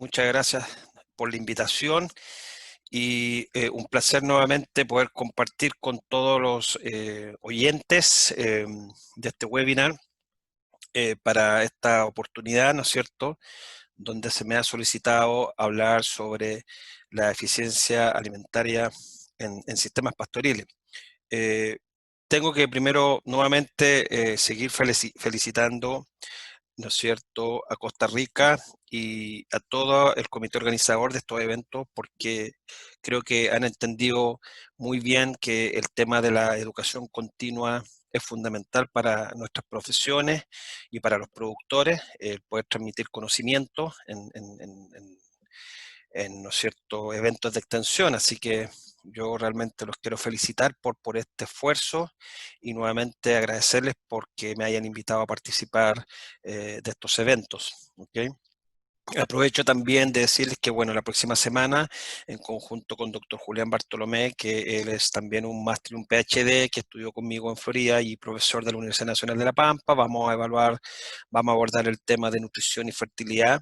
Muchas gracias por la invitación y un placer nuevamente poder compartir con todos los oyentes de este webinar para esta oportunidad, ¿no es cierto?, donde se me ha solicitado hablar sobre la eficiencia alimentaria en sistemas pastoriles. Eh, Tengo que primero nuevamente seguir felicitando, ¿no es cierto?, a Costa Rica y a todo el comité organizador de estos eventos, porque creo que han entendido muy bien que el tema de la educación continua es fundamental para nuestras profesiones y para los productores, el poder transmitir conocimiento ¿no es cierto?, eventos de extensión. Así que yo realmente los quiero felicitar por este esfuerzo y nuevamente agradecerles porque me hayan invitado a participar de estos eventos. ¿Okay? Aprovecho también de decirles que, bueno, la próxima semana, en conjunto con doctor Julián Bartolomé, que él es también un máster y un PhD, que estudió conmigo en Florida y profesor de la Universidad Nacional de La Pampa, vamos a abordar el tema de nutrición y fertilidad.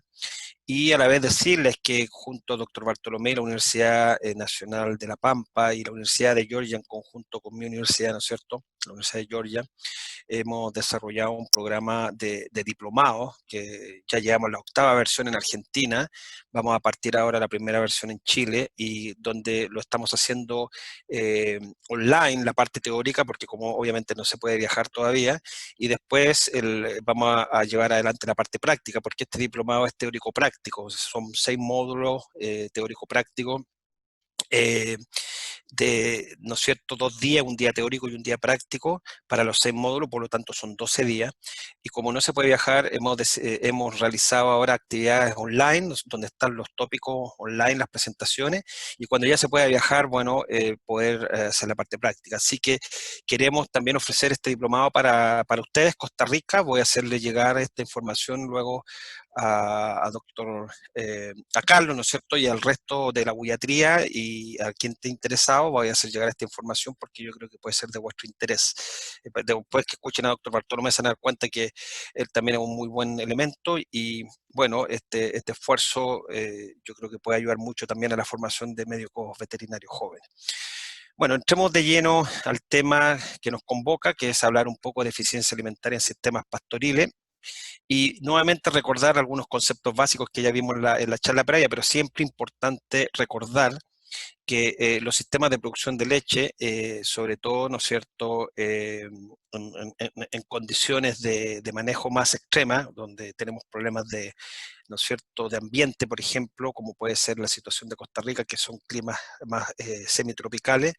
Y a la vez decirles que junto a doctor Bartolomé, la Universidad Nacional de La Pampa y la Universidad de Georgia, en conjunto con mi universidad, ¿no es cierto?, la Universidad de Georgia, hemos desarrollado un programa de diplomado, que ya llevamos la 8ª versión en Argentina, vamos a partir ahora la primera versión en Chile, y donde lo estamos haciendo online, la parte teórica, porque como obviamente no se puede viajar todavía, y después vamos a llevar adelante la parte práctica, porque este diplomado es teórico-práctico, son 6 módulos teórico-prácticos, ¿no es cierto?, 2 días, un día teórico y un día práctico para los 6 módulos, por lo tanto son 12 días. Y como no se puede viajar, hemos realizado ahora actividades online, donde están los tópicos online, las presentaciones, y cuando ya se pueda viajar, bueno, poder hacer la parte práctica. Así que queremos también ofrecer este diplomado para ustedes, Costa Rica. Voy a hacerle llegar esta información luego a Carlos, ¿no es cierto?, y al resto de la buiatría, y a quien esté interesado voy a hacer llegar esta información porque yo creo que puede ser de vuestro interés. Después que escuchen a doctor Bartolomé se van a dar cuenta que él también es un muy buen elemento y bueno, este esfuerzo yo creo que puede ayudar mucho también a la formación de médicos veterinarios jóvenes. Bueno, entremos de lleno al tema que nos convoca, que es hablar un poco de eficiencia alimentaria en sistemas pastoriles. Y nuevamente recordar algunos conceptos básicos que ya vimos en la charla previa, pero siempre importante recordar que los sistemas de producción de leche, sobre todo, ¿no es cierto?, en condiciones de manejo más extremas, donde tenemos problemas ¿no es cierto?, de ambiente, por ejemplo, como puede ser la situación de Costa Rica, que son climas más semitropicales,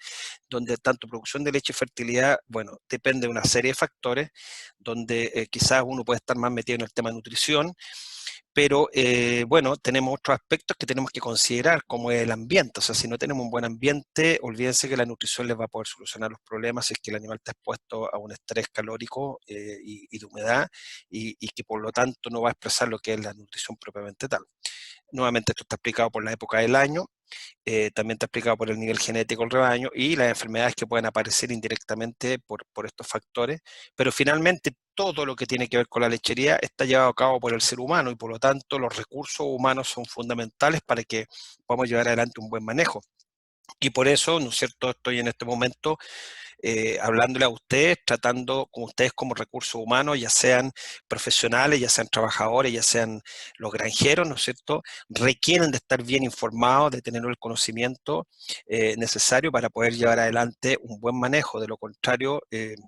donde tanto producción de leche y fertilidad, bueno, depende de una serie de factores, donde quizás uno puede estar más metido en el tema de nutrición, pero bueno, tenemos otros aspectos que tenemos que considerar, como el ambiente. O sea, si no tenemos un buen ambiente, olvídense que la nutrición les va a poder solucionar los problemas si es que el animal está expuesto a un estrés calórico y de humedad, y que por lo tanto no va a expresar lo que es la nutrición propiamente tal. Nuevamente, esto está explicado por la época del año, también está explicado por el nivel genético del rebaño y las enfermedades que pueden aparecer indirectamente por estos factores, pero finalmente todo lo que tiene que ver con la lechería está llevado a cabo por el ser humano y por lo tanto los recursos humanos son fundamentales para que podamos llevar adelante un buen manejo. Y por eso, ¿no es cierto?, estoy en este momento hablándole a ustedes, tratando con ustedes como recursos humanos, ya sean profesionales, ya sean trabajadores, ya sean los granjeros, ¿no es cierto?, requieren de estar bien informados, de tener el conocimiento necesario para poder llevar adelante un buen manejo. De lo contrario,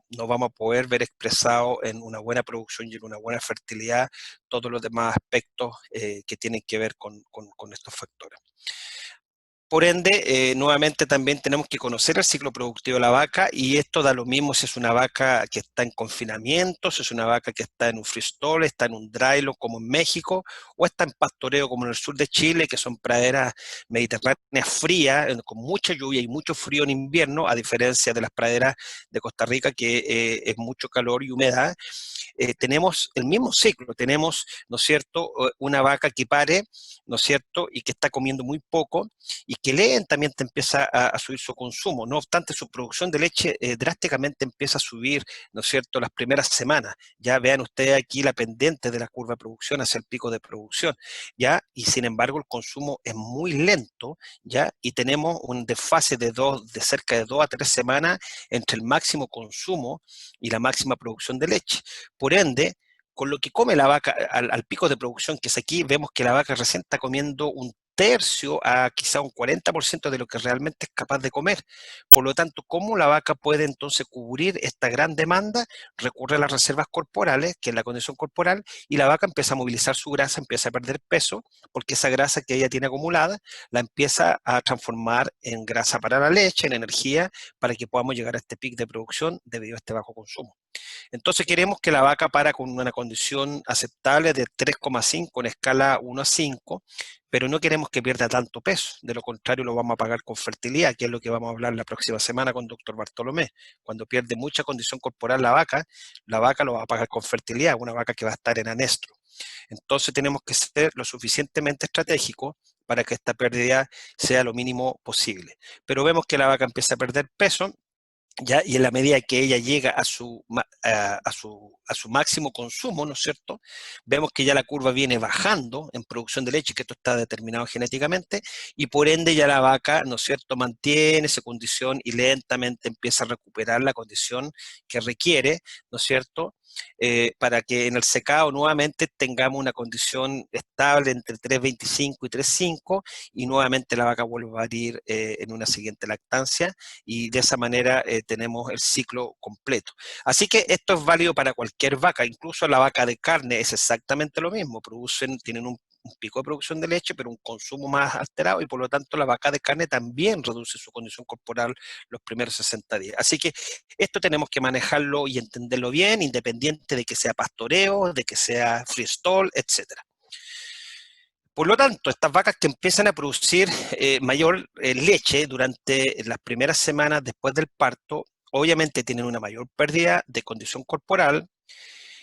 no vamos a poder ver expresado en una buena producción y en una buena fertilidad todos los demás aspectos que tienen que ver con estos factores. Por ende, nuevamente también tenemos que conocer el ciclo productivo de la vaca, y esto da lo mismo si es una vaca que está en confinamiento, si es una vaca que está en un freestall, está en un dryland como en México, o está en pastoreo como en el sur de Chile, que son praderas mediterráneas frías, con mucha lluvia y mucho frío en invierno, a diferencia de las praderas de Costa Rica, que es mucho calor y humedad. Tenemos el mismo ciclo, tenemos, ¿no es cierto?, una vaca que pare, ¿no es cierto?, y que está comiendo muy poco, y porque lentamente empieza a subir su consumo. No obstante, su producción de leche drásticamente empieza a subir, ¿no es cierto?, las primeras semanas. Ya vean ustedes aquí la pendiente de la curva de producción hacia el pico de producción, ¿ya? Y sin embargo, el consumo es muy lento, ¿ya? Y tenemos un desfase de cerca de 2 a 3 semanas entre el máximo consumo y la máxima producción de leche. Por ende, con lo que come la vaca al pico de producción, que es aquí, vemos que la vaca recién está comiendo un tercio a quizá un 40% de lo que realmente es capaz de comer. Por lo tanto, ¿cómo la vaca puede entonces cubrir esta gran demanda? Recurre a las reservas corporales, que es la condición corporal, y la vaca empieza a movilizar su grasa, empieza a perder peso, porque esa grasa que ella tiene acumulada la empieza a transformar en grasa para la leche, en energía, para que podamos llegar a este pic de producción debido a este bajo consumo. Entonces queremos que la vaca para con una condición aceptable de 3,5 en escala 1 a 5, pero no queremos que pierda tanto peso. De lo contrario, lo vamos a pagar con fertilidad, que es lo que vamos a hablar la próxima semana con doctor Bartolomé. Cuando pierde mucha condición corporal la vaca lo va a pagar con fertilidad, una vaca que va a estar en anestro. Entonces tenemos que ser lo suficientemente estratégicos para que esta pérdida sea lo mínimo posible. Pero vemos que la vaca empieza a perder peso, ¿ya? Y en la medida que ella llega a su máximo consumo, ¿no es cierto? Vemos que ya la curva viene bajando en producción de leche, que esto está determinado genéticamente, y por ende ya la vaca, ¿no es cierto?, mantiene esa condición y lentamente empieza a recuperar la condición que requiere, ¿no es cierto?, para que en el secado nuevamente tengamos una condición estable entre 3,25 y 3,5 y nuevamente la vaca vuelve a parir en una siguiente lactancia y de esa manera tenemos el ciclo completo. Así que esto es válido para cualquier vaca, incluso la vaca de carne es exactamente lo mismo, tienen un pico de producción de leche, pero un consumo más alterado y por lo tanto la vaca de carne también reduce su condición corporal los primeros 60 días. Así que esto tenemos que manejarlo y entenderlo bien, independiente de que sea pastoreo, de que sea freestall, etcétera. Por lo tanto, estas vacas que empiezan a producir mayor leche durante las primeras semanas después del parto, obviamente tienen una mayor pérdida de condición corporal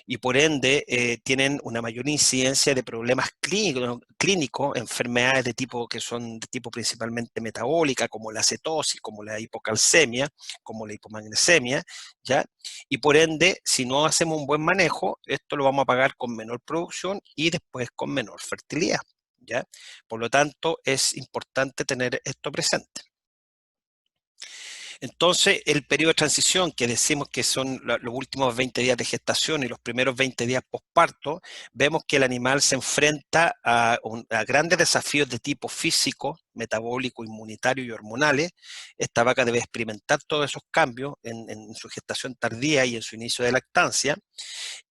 y por ende tienen una mayor incidencia de problemas clínicos, enfermedades de tipo que son de tipo principalmente metabólica, como la cetosis, como la hipocalcemia, como la hipomagnesemia, ¿ya? Y por ende, si no hacemos un buen manejo, esto lo vamos a pagar con menor producción y después con menor fertilidad. ¿Ya? Por lo tanto, es importante tener esto presente. Entonces, el periodo de transición, que decimos que son los últimos 20 días de gestación y los primeros 20 días posparto, vemos que el animal se enfrenta a grandes desafíos de tipo físico, metabólico, inmunitario y hormonales. Esta vaca debe experimentar todos esos cambios en su gestación tardía y en su inicio de lactancia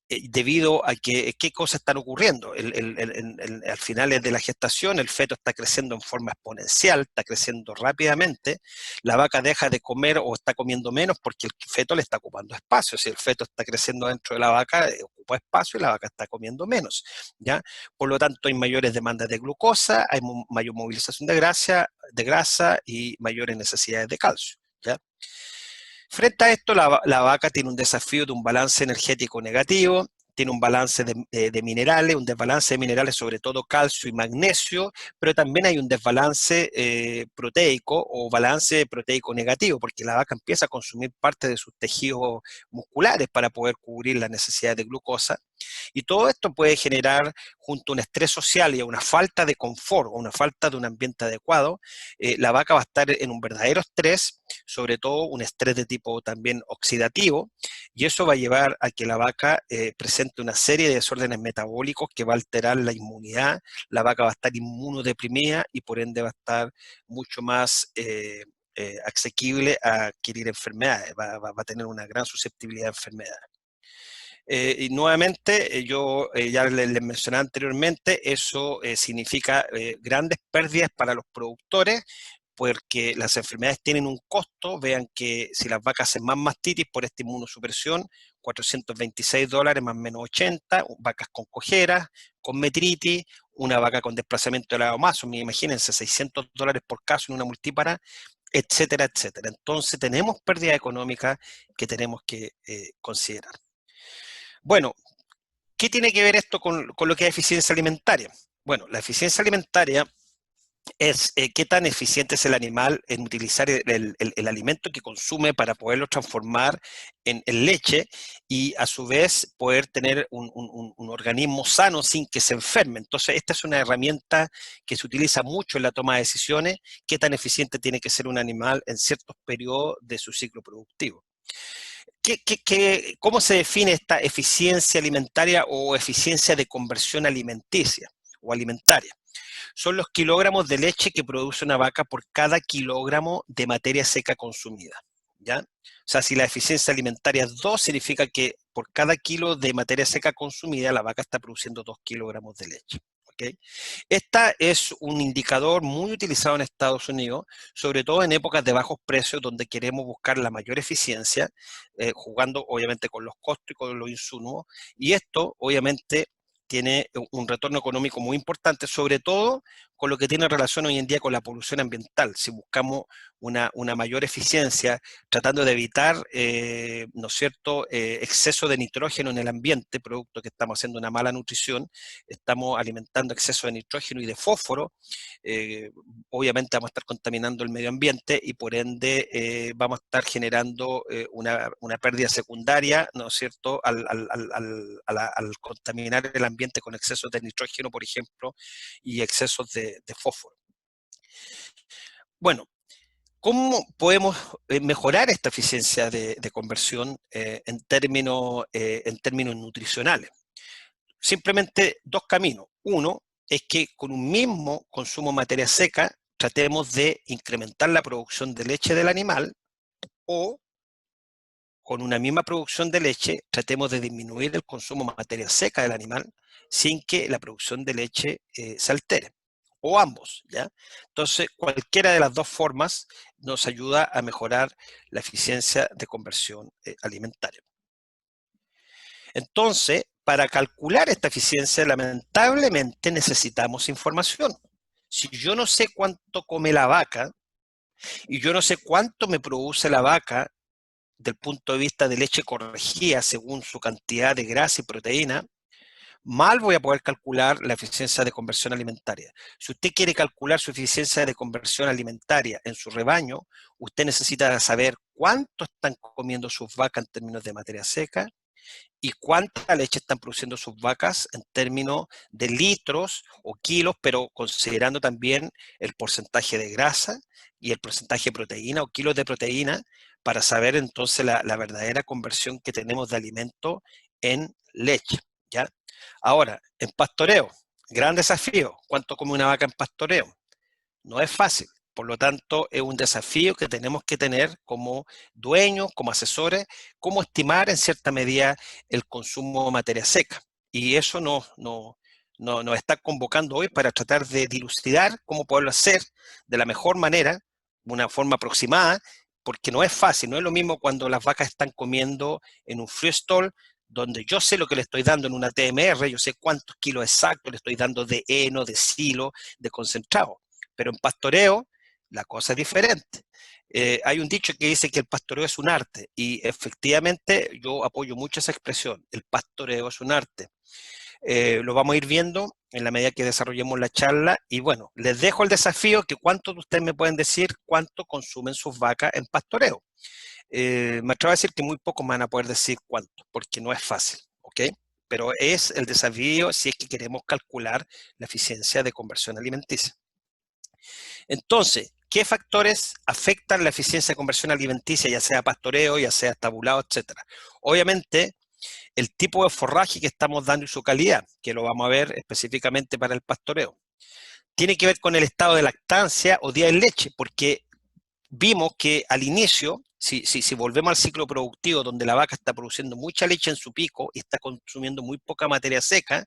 debido a que qué cosas están ocurriendo. Al final de la gestación, el feto está creciendo en forma exponencial, está creciendo rápidamente, la vaca deja de comer o está comiendo menos porque el feto le está ocupando espacio. Si el feto está creciendo dentro de la vaca, ocupa espacio y la vaca está comiendo menos, ¿ya? Por lo tanto, hay mayores demandas de glucosa, hay mayor movilización de grasa y mayores necesidades de calcio, ¿ya? Frente a esto, la vaca tiene un desafío de un balance energético negativo, tiene un balance de minerales, un desbalance de minerales, sobre todo calcio y magnesio, pero también hay un desbalance proteico o balance proteico negativo, porque la vaca empieza a consumir parte de sus tejidos musculares para poder cubrir las necesidades de glucosa. Y todo esto puede generar, junto a un estrés social y a una falta de confort o una falta de un ambiente adecuado, la vaca va a estar en un verdadero estrés, sobre todo un estrés de tipo también oxidativo, y eso va a llevar a que la vaca presente una serie de desórdenes metabólicos que va a alterar la inmunidad, la vaca va a estar inmunodeprimida y por ende va a estar mucho más asequible a adquirir enfermedades, va a tener una gran susceptibilidad a enfermedades. Y nuevamente, yo ya les mencioné anteriormente, eso significa grandes pérdidas para los productores, porque las enfermedades tienen un costo. Vean que si las vacas hacen más mastitis por esta inmunosupresión, $426 más o menos 80, vacas con cojeras, con metritis, una vaca con desplazamiento de lado maso, imagínense, $600 por caso en una multípara, etcétera, etcétera. Entonces tenemos pérdida económica que tenemos que considerar. Bueno, ¿qué tiene que ver esto con lo que es eficiencia alimentaria? Bueno, la eficiencia alimentaria es qué tan eficiente es el animal en utilizar el alimento que consume para poderlo transformar en leche y a su vez poder tener un organismo sano sin que se enferme. Entonces, esta es una herramienta que se utiliza mucho en la toma de decisiones, qué tan eficiente tiene que ser un animal en ciertos periodos de su ciclo productivo. ¿Cómo se define esta eficiencia alimentaria o eficiencia de conversión alimenticia o alimentaria? Son los kilogramos de leche que produce una vaca por cada kilogramo de materia seca consumida, ¿ya? O sea, si la eficiencia alimentaria es 2, significa que por cada kilo de materia seca consumida, la vaca está produciendo 2 kilogramos de leche. ¿Okay? Esta es un indicador muy utilizado en Estados Unidos, sobre todo en épocas de bajos precios, donde queremos buscar la mayor eficiencia, jugando obviamente con los costos y con los insumos, y esto obviamente tiene un retorno económico muy importante, sobre todo con lo que tiene relación hoy en día con la polución ambiental. Si buscamos una mayor eficiencia, tratando de evitar, ¿no es cierto?, exceso de nitrógeno en el ambiente, producto que estamos haciendo una mala nutrición, estamos alimentando exceso de nitrógeno y de fósforo, obviamente vamos a estar contaminando el medio ambiente y por ende vamos a estar generando una pérdida secundaria, ¿no es cierto?, al contaminar el ambiente con excesos de nitrógeno, por ejemplo, y excesos de fósforo. Bueno, ¿cómo podemos mejorar esta eficiencia de conversión en términos nutricionales? Simplemente dos caminos. Uno es que con un mismo consumo de materia seca tratemos de incrementar la producción de leche del animal o con una misma producción de leche tratemos de disminuir el consumo de materia seca del animal sin que la producción de leche se altere. O ambos, ¿ya? Entonces, cualquiera de las dos formas nos ayuda a mejorar la eficiencia de conversión alimentaria. Entonces, para calcular esta eficiencia, lamentablemente necesitamos información. Si yo no sé cuánto come la vaca y yo no sé cuánto me produce la vaca del punto de vista de leche corregida según su cantidad de grasa y proteína, mal voy a poder calcular la eficiencia de conversión alimentaria. Si usted quiere calcular su eficiencia de conversión alimentaria en su rebaño, usted necesita saber cuánto están comiendo sus vacas en términos de materia seca y cuánta leche están produciendo sus vacas en términos de litros o kilos, pero considerando también el porcentaje de grasa y el porcentaje de proteína o kilos de proteína para saber entonces la verdadera conversión que tenemos de alimento en leche, ¿ya? Ahora, en pastoreo, gran desafío. ¿Cuánto come una vaca en pastoreo? No es fácil. Por lo tanto, es un desafío que tenemos que tener como dueños, como asesores, cómo estimar en cierta medida el consumo de materia seca. Y eso nos está convocando hoy para tratar de dilucidar cómo poderlo hacer de la mejor manera, una forma aproximada, porque no es fácil, no es lo mismo cuando las vacas están comiendo en un freestall, donde yo sé lo que le estoy dando en una TMR, yo sé cuántos kilos exactos le estoy dando de heno, de silo, de concentrado. Pero en pastoreo la cosa es diferente. Hay un dicho que dice que el pastoreo es un arte y efectivamente yo apoyo mucho esa expresión, el pastoreo es un arte. Lo vamos a ir viendo en la medida que desarrollemos la charla y bueno, les dejo el desafío que cuántos de ustedes me pueden decir cuánto consumen sus vacas en pastoreo. Me atrevo a decir que muy pocos me van a poder decir cuánto, porque no es fácil, ¿ok? Pero es el desafío si es que queremos calcular la eficiencia de conversión alimenticia. Entonces, ¿qué factores afectan la eficiencia de conversión alimenticia, ya sea pastoreo, ya sea tabulado, etcétera? Obviamente, el tipo de forraje que estamos dando y su calidad, que lo vamos a ver específicamente para el pastoreo. Tiene que ver con el estado de lactancia o día de leche, porque vimos que al inicio, si volvemos al ciclo productivo donde la vaca está produciendo mucha leche en su pico y está consumiendo muy poca materia seca,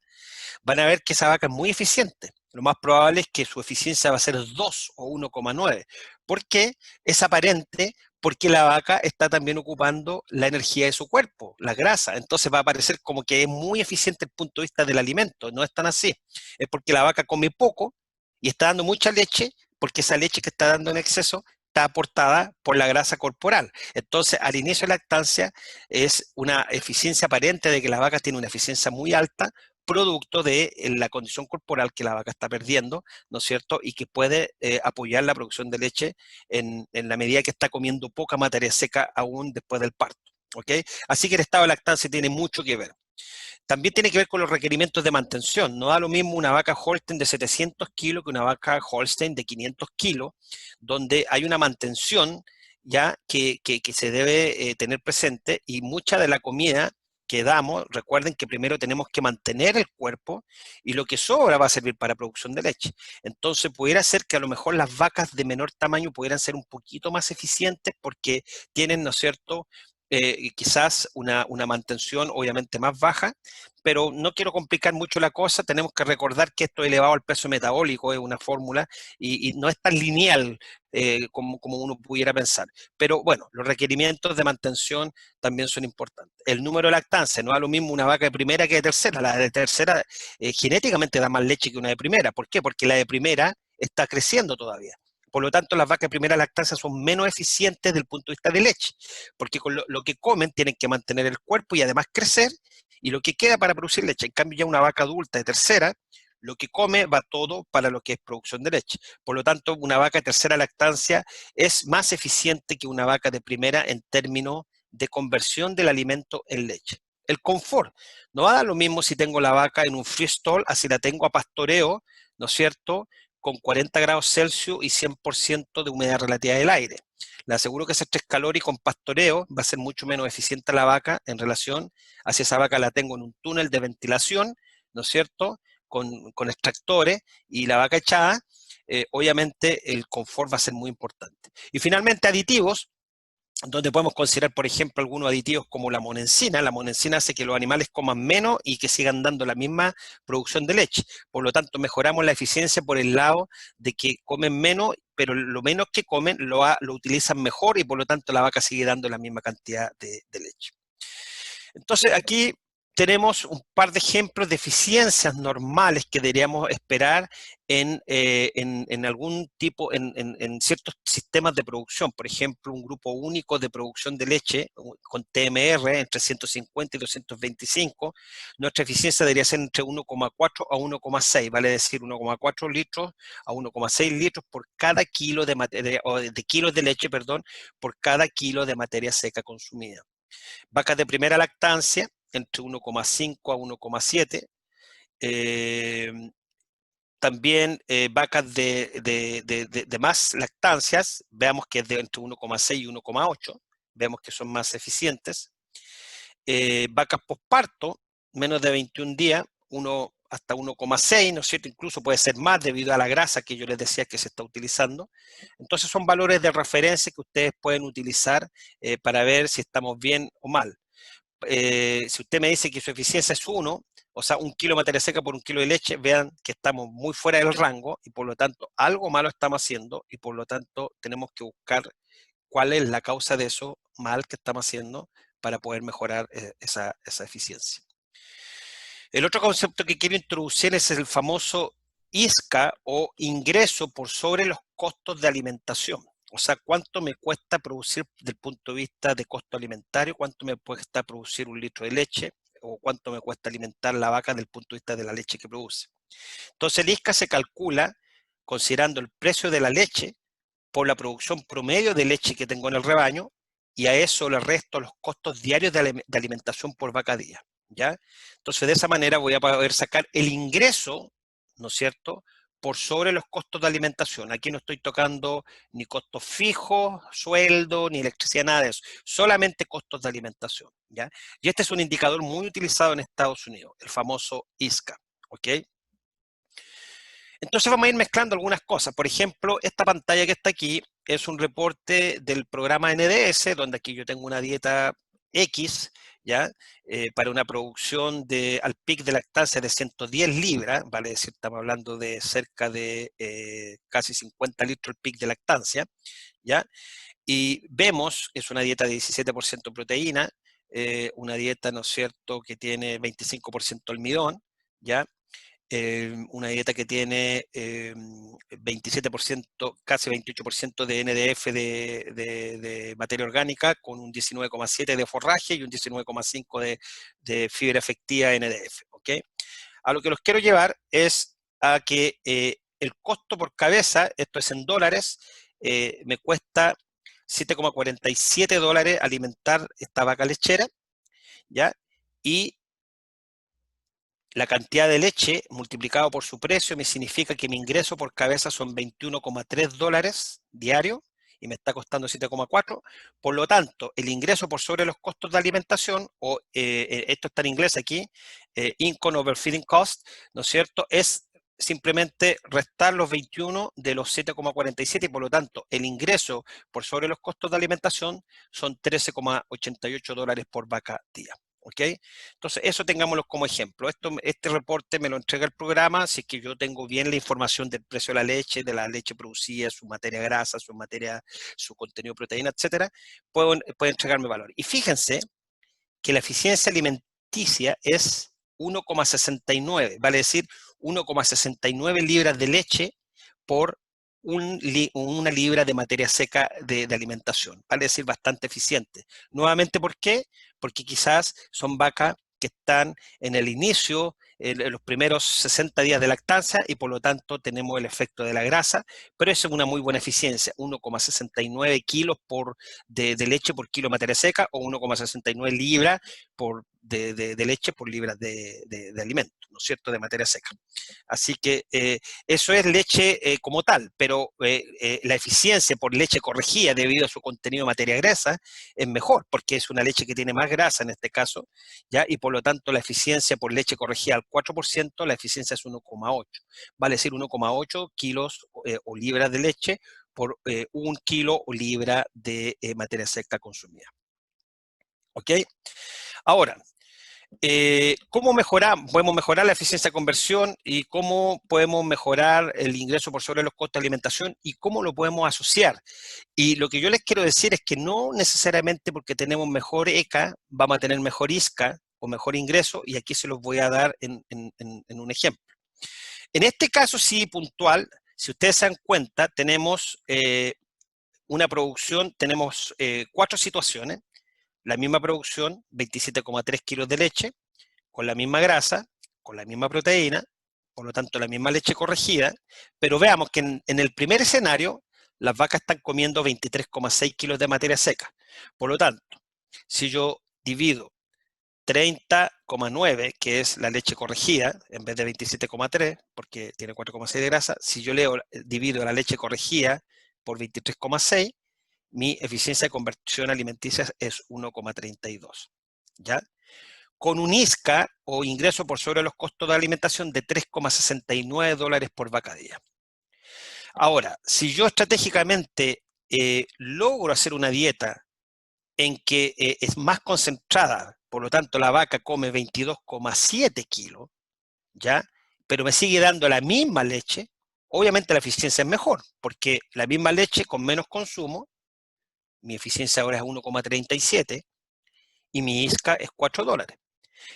van a ver que esa vaca es muy eficiente. Lo más probable es que su eficiencia va a ser 2 o 1,9. ¿Por qué? Es aparente porque la vaca está también ocupando la energía de su cuerpo, la grasa. Entonces va a parecer como que es muy eficiente desde el punto de vista del alimento. No es tan así. Es porque la vaca come poco y está dando mucha leche porque esa leche que está dando en exceso está aportada por la grasa corporal. Entonces, al inicio de la lactancia es una eficiencia aparente de que la vaca tiene una eficiencia muy alta producto de la condición corporal que la vaca está perdiendo, ¿no es cierto? Y que puede apoyar la producción de leche en la medida que está comiendo poca materia seca aún después del parto, ¿ok? Así que el estado de lactancia tiene mucho que ver. También tiene que ver con los requerimientos de mantención. No da lo mismo una vaca Holstein de 700 kilos que una vaca Holstein de 500 kilos, donde hay una mantención ya que se debe tener presente, y mucha de la comida que damos, recuerden que primero tenemos que mantener el cuerpo y lo que sobra va a servir para producción de leche. Entonces pudiera ser que a lo mejor las vacas de menor tamaño pudieran ser un poquito más eficientes porque tienen, ¿no es cierto?, quizás una mantención obviamente más baja, pero no quiero complicar mucho la cosa. Tenemos que recordar que esto elevado al peso metabólico es una fórmula y no es tan lineal como uno pudiera pensar. Pero bueno, los requerimientos de mantención también son importantes. El número de lactancia, no es lo mismo una vaca de primera que de tercera. La de tercera genéticamente da más leche que una de primera. ¿Por qué? Porque la de primera está creciendo todavía. Por lo tanto, las vacas de primera lactancia son menos eficientes desde el punto de vista de leche, porque con lo que comen tienen que mantener el cuerpo y además crecer, y lo que queda para producir leche. En cambio, ya una vaca adulta de tercera, lo que come va todo para lo que es producción de leche. Por lo tanto, una vaca de tercera lactancia es más eficiente que una vaca de primera en términos de conversión del alimento en leche. El confort. No va a dar lo mismo si tengo la vaca en un freestall, así la tengo a pastoreo, ¿no es cierto?, con 40 grados Celsius y 100% de humedad relativa del aire. Le aseguro que ese estrés calórico con pastoreo va a ser mucho menos eficiente a la vaca en relación a si esa vaca la tengo en un túnel de ventilación, ¿no es cierto?, con extractores, y la vaca echada, obviamente el confort va a ser muy importante. Y finalmente aditivos, donde podemos considerar, por ejemplo, algunos aditivos como la monencina. La monencina hace que los animales coman menos y que sigan dando la misma producción de leche. Por lo tanto, mejoramos la eficiencia por el lado de que comen menos, pero lo menos que comen lo utilizan mejor, y por lo tanto la vaca sigue dando la misma cantidad de leche. Entonces, aquí tenemos un par de ejemplos de eficiencias normales que deberíamos esperar en algún tipo, en ciertos sistemas de producción. Por ejemplo, un grupo único de producción de leche con TMR entre 150 y 225. Nuestra eficiencia debería ser entre 1,4 a 1,6, vale decir 1,4 litros a 1,6 litros por cada kilo de materia, o de kilos de leche, perdón, por cada kilo de materia seca consumida. Vacas de primera lactancia, entre 1,5 a 1,7. También vacas de más lactancias, veamos que es de entre 1,6 y 1,8, vemos que son más eficientes. Vacas posparto, menos de 21 días, hasta 1,6, ¿no es cierto? Incluso puede ser más debido a la grasa que yo les decía que se está utilizando. Entonces son valores de referencia que ustedes pueden utilizar para ver si estamos bien o mal. Si usted me dice que su eficiencia es 1, o sea, 1 kilo de materia seca por 1 kilo de leche, vean que estamos muy fuera del rango y por lo tanto algo malo estamos haciendo, y por lo tanto tenemos que buscar cuál es la causa de eso mal que estamos haciendo para poder mejorar esa eficiencia. El otro concepto que quiero introducir es el famoso ISCA, o ingreso por sobre los costos de alimentación. O sea, cuánto me cuesta producir desde el punto de vista de costo alimentario, cuánto me cuesta producir 1 litro de leche, o cuánto me cuesta alimentar la vaca desde el punto de vista de la leche que produce. Entonces el ISCA se calcula considerando el precio de la leche por la producción promedio de leche que tengo en el rebaño, y a eso le resto los costos diarios de alimentación por vaca día, ¿ya? Entonces, de esa manera voy a poder sacar el ingreso, ¿no es cierto?, por sobre los costos de alimentación. Aquí no estoy tocando ni costos fijos, sueldo, ni electricidad, nada de eso. Solamente costos de alimentación, ¿ya? Y este es un indicador muy utilizado en Estados Unidos, el famoso ISCA, ¿ok? Entonces vamos a ir mezclando algunas cosas. Por ejemplo, esta pantalla que está aquí es un reporte del programa NDS, donde aquí yo tengo una dieta X, ¿ya? Para una producción al pic de lactancia de 110 libras, vale decir, estamos hablando de cerca de casi 50 litros el pic de lactancia, ¿ya? Y vemos que es una dieta de 17% proteína, una dieta, ¿no es cierto?, que tiene 25% almidón, ¿ya? Una dieta que tiene 27%, casi 28% de NDF de materia orgánica, con un 19,7 de forraje y un 19,5 de fibra efectiva NDF, ¿ok? A lo que los quiero llevar es a que el costo por cabeza, esto es en dólares, me cuesta $7,47 alimentar esta vaca lechera, ¿ya? Y la cantidad de leche multiplicado por su precio me significa que mi ingreso por cabeza son $21,3 diario y me está costando 7,4. Por lo tanto, el ingreso por sobre los costos de alimentación, o esto está en inglés aquí, income over feeding cost, ¿no es cierto? Es simplemente restar los 21 de los 7,47 y por lo tanto el ingreso por sobre los costos de alimentación son $13,88 por vaca día. ¿Ok? Entonces, eso tengámoslo como ejemplo. Este reporte me lo entrega el programa, si es que yo tengo bien la información del precio de la leche producida, su materia grasa, su contenido de proteína, etcétera, puede entregarme valor. Y fíjense que la eficiencia alimenticia es 1,69, vale decir 1,69 libras de leche por una libra de materia seca de alimentación. Vale decir bastante eficiente. Nuevamente, ¿por qué? Porque quizás son vacas que están en el inicio, en los primeros 60 días de lactancia y por lo tanto tenemos el efecto de la grasa, pero eso es una muy buena eficiencia, 1,69 kilos de leche por kilo de materia seca o 1,69 libras de leche por libras de alimento, ¿no es cierto?, de materia seca. Así que eso es leche como tal, pero la eficiencia por leche corregida debido a su contenido de materia grasa es mejor, porque es una leche que tiene más grasa en este caso, ¿ya? Y por lo tanto la eficiencia por leche corregida al 4%, la eficiencia es 1,8. Vale decir 1,8 kilos o libras de leche por 1 kilo o libra de materia seca consumida. ¿Ok? Ahora, ¿cómo podemos mejorar la eficiencia de conversión y cómo podemos mejorar el ingreso por sobre los costos de alimentación y cómo lo podemos asociar? Y lo que yo les quiero decir es que no necesariamente porque tenemos mejor ECA vamos a tener mejor ISCA o mejor ingreso, y aquí se los voy a dar en un ejemplo. En este caso sí puntual, si ustedes se dan cuenta, tenemos una producción, tenemos 4 situaciones, la misma producción, 27,3 kilos de leche, con la misma grasa, con la misma proteína, por lo tanto la misma leche corregida, pero veamos que en el primer escenario las vacas están comiendo 23,6 kilos de materia seca. Por lo tanto, si yo divido 30,9, que es la leche corregida, en vez de 27,3, porque tiene 4,6 de grasa, si yo divido la leche corregida por 23,6, mi eficiencia de conversión alimenticia es 1,32. ¿Ya? Con un ISCA o ingreso por sobre los costos de alimentación de $3,69 por vaca día. Ahora, si yo estratégicamente logro hacer una dieta en que es más concentrada, por lo tanto la vaca come 22,7 kilos, ¿ya? Pero me sigue dando la misma leche, obviamente la eficiencia es mejor, porque la misma leche con menos consumo, mi eficiencia ahora es 1,37 y mi ISCA es $4.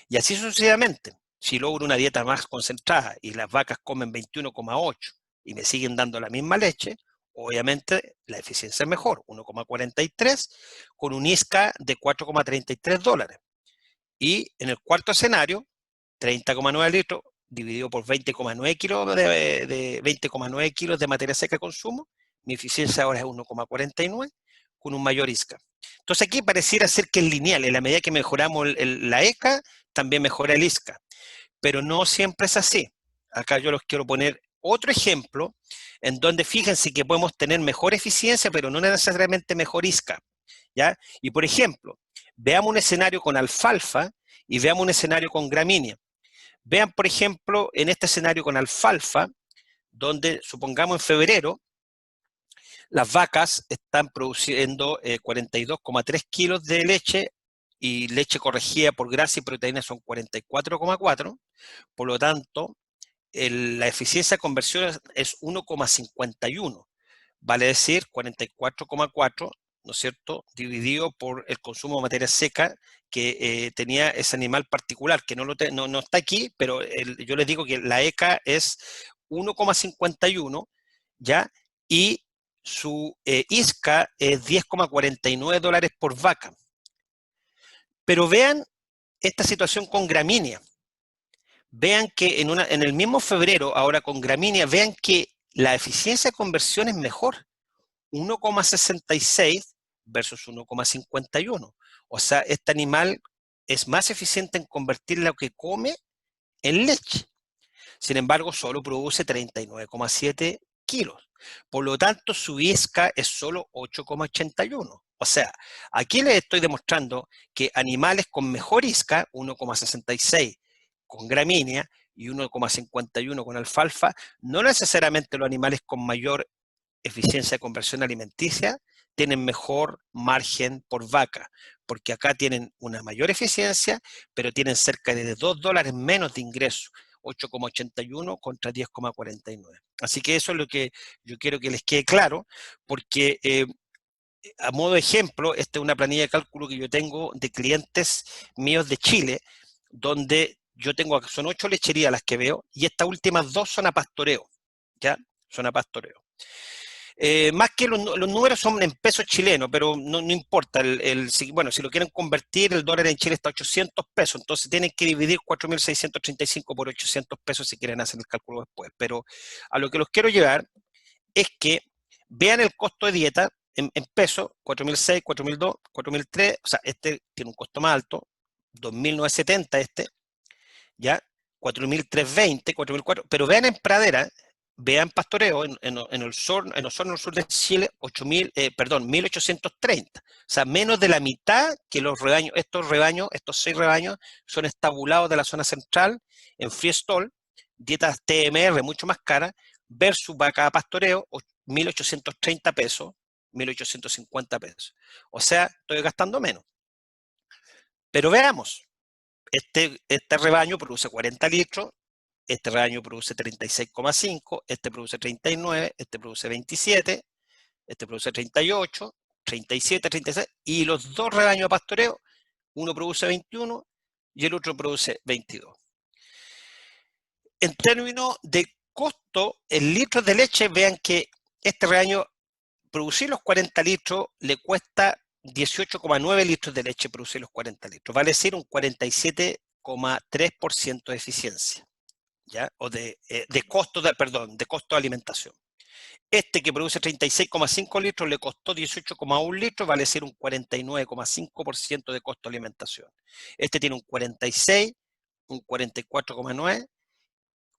Y así sucesivamente. Si logro una dieta más concentrada y las vacas comen 21,8 y me siguen dando la misma leche, obviamente la eficiencia es mejor, 1,43 con un ISCA de $4,33. Y en el cuarto escenario, 30,9 litros dividido por 20,9 kilos de 20,9 kilos de materia seca de consumo, mi eficiencia ahora es 1,49 con un mayor ISCA. Entonces aquí pareciera ser que es lineal, en la medida que mejoramos la ECA, también mejora el ISCA, pero no siempre es así. Acá yo los quiero poner otro ejemplo en donde fíjense que podemos tener mejor eficiencia, pero no necesariamente mejor ISCA, ¿ya? Y por ejemplo, veamos un escenario con alfalfa y veamos un escenario con gramínea. Vean, por ejemplo, en este escenario con alfalfa, donde supongamos en febrero, las vacas están produciendo 42,3 kilos de leche y leche corregida por grasa y proteína son 44,4. Por lo tanto, la eficiencia de conversión es 1,51. Vale decir 44,4, ¿no es cierto?, dividido por el consumo de materia seca que tenía ese animal particular, que no está aquí, pero yo les digo que la ECA es 1,51, ¿ya? Y su ISCA es $10,49 por vaca. Pero vean esta situación con gramínea. vean que en el mismo febrero, ahora con gramínea, vean que la eficiencia de conversión es mejor, 1,66 versus 1,51. O sea, este animal es más eficiente en convertir lo que come en leche. Sin embargo, solo produce 39,7 kilos. Por lo tanto, su ISCA es solo 8,81. O sea, aquí les estoy demostrando que animales con mejor ISCA, 1,66 con gramínea y 1,51 con alfalfa, no necesariamente los animales con mayor eficiencia de conversión alimenticia tienen mejor margen por vaca, porque acá tienen una mayor eficiencia, pero tienen cerca de $2 menos de ingreso, 8,81 contra 10,49. Así que eso es lo que yo quiero que les quede claro, porque a modo de ejemplo, esta es una planilla de cálculo que yo tengo de clientes míos de Chile, donde yo tengo, son 8 lecherías las que veo, y estas últimas 2 son a pastoreo, ¿ya? Son a pastoreo. Más que los números son en pesos chilenos, pero no importa. Bueno, si lo quieren convertir, el dólar en Chile está a 800 pesos, entonces tienen que dividir 4.635 por 800 pesos si quieren hacer el cálculo después. Pero a lo que los quiero llevar es que vean el costo de dieta en pesos, 4.006, 4.002, 4.003, o sea, este tiene un costo más alto, 2.970 este, ¿ya? 4.320, 4.004, pero vean en pradera, vean pastoreo en el sur, en el sur de Chile, 1.830. O sea, menos de la mitad que los rebaños, estos 6 rebaños, son estabulados de la zona central, en freestall, dietas TMR mucho más caras, versus vaca a pastoreo, 1.830 pesos, 1.850 pesos. O sea, estoy gastando menos. Pero veamos, este rebaño produce 40 litros, este rebaño produce 36,5, este produce 39, este produce 27, este produce 38, 37, 36, y los dos rebaños de pastoreo, uno produce 21 y el otro produce 22. En términos de costo, en litros de leche, vean que este rebaño, producir los 40 litros, le cuesta 18,9 litros de leche producir los 40 litros, vale decir un 47,3% de eficiencia. ¿Ya? O de costo de costo de alimentación. Este que produce 36,5 litros le costó 18,1 litros, vale decir un 49,5% de costo de alimentación. Este tiene un 46, un 44,9,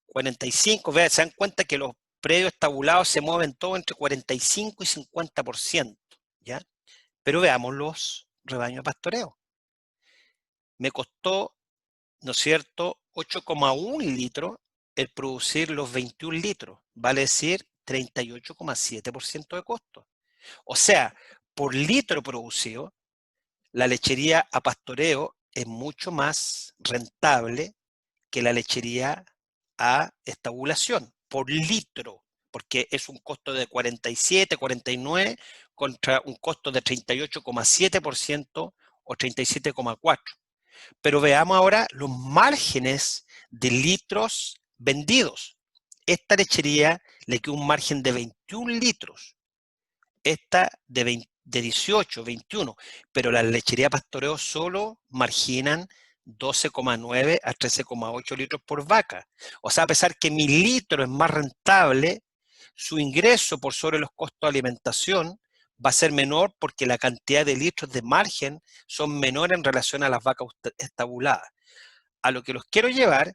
45, vean, se dan cuenta que los predios tabulados se mueven todo entre 45 y 50%, ¿ya? Pero veamos los rebaños de pastoreo. Me costó, ¿no es cierto?, 8,1 litros el producir los 21 litros, vale decir 38,7% de costo. O sea, por litro producido, la lechería a pastoreo es mucho más rentable que la lechería a estabulación, por litro, porque es un costo de 47, 49 contra un costo de 38,7% o 37,4%. Pero veamos ahora los márgenes de litros vendidos. Esta lechería le queda un margen de 21 litros, esta de 18, 21, pero las lecherías pastoreo solo marginan 12,9 a 13,8 litros por vaca. O sea, a pesar que mi litro es más rentable, su ingreso por sobre los costos de alimentación va a ser menor porque la cantidad de litros de margen son menores en relación a las vacas estabuladas. A lo que los quiero llevar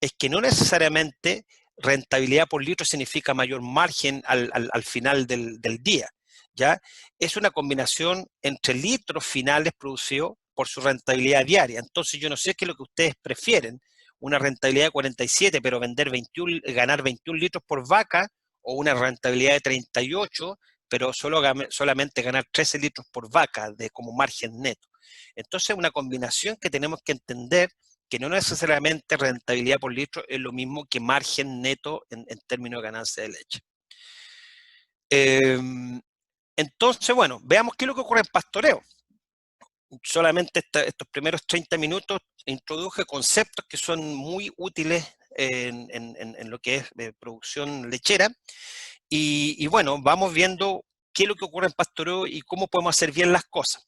es que no necesariamente rentabilidad por litro significa mayor margen al final del día, ¿ya? Es una combinación entre litros finales producidos por su rentabilidad diaria. Entonces yo no sé qué es lo que ustedes prefieren, una rentabilidad de 47, pero ganar 21 litros por vaca, o una rentabilidad de 38, pero solamente ganar 13 litros por vaca como margen neto. Entonces, una combinación que tenemos que entender que no necesariamente rentabilidad por litro es lo mismo que margen neto en términos de ganancia de leche. Entonces, bueno, veamos qué es lo que ocurre en pastoreo. Solamente estos primeros 30 minutos introduje conceptos que son muy útiles en lo que es producción lechera. Y bueno, vamos viendo qué es lo que ocurre en pastoreo y cómo podemos hacer bien las cosas.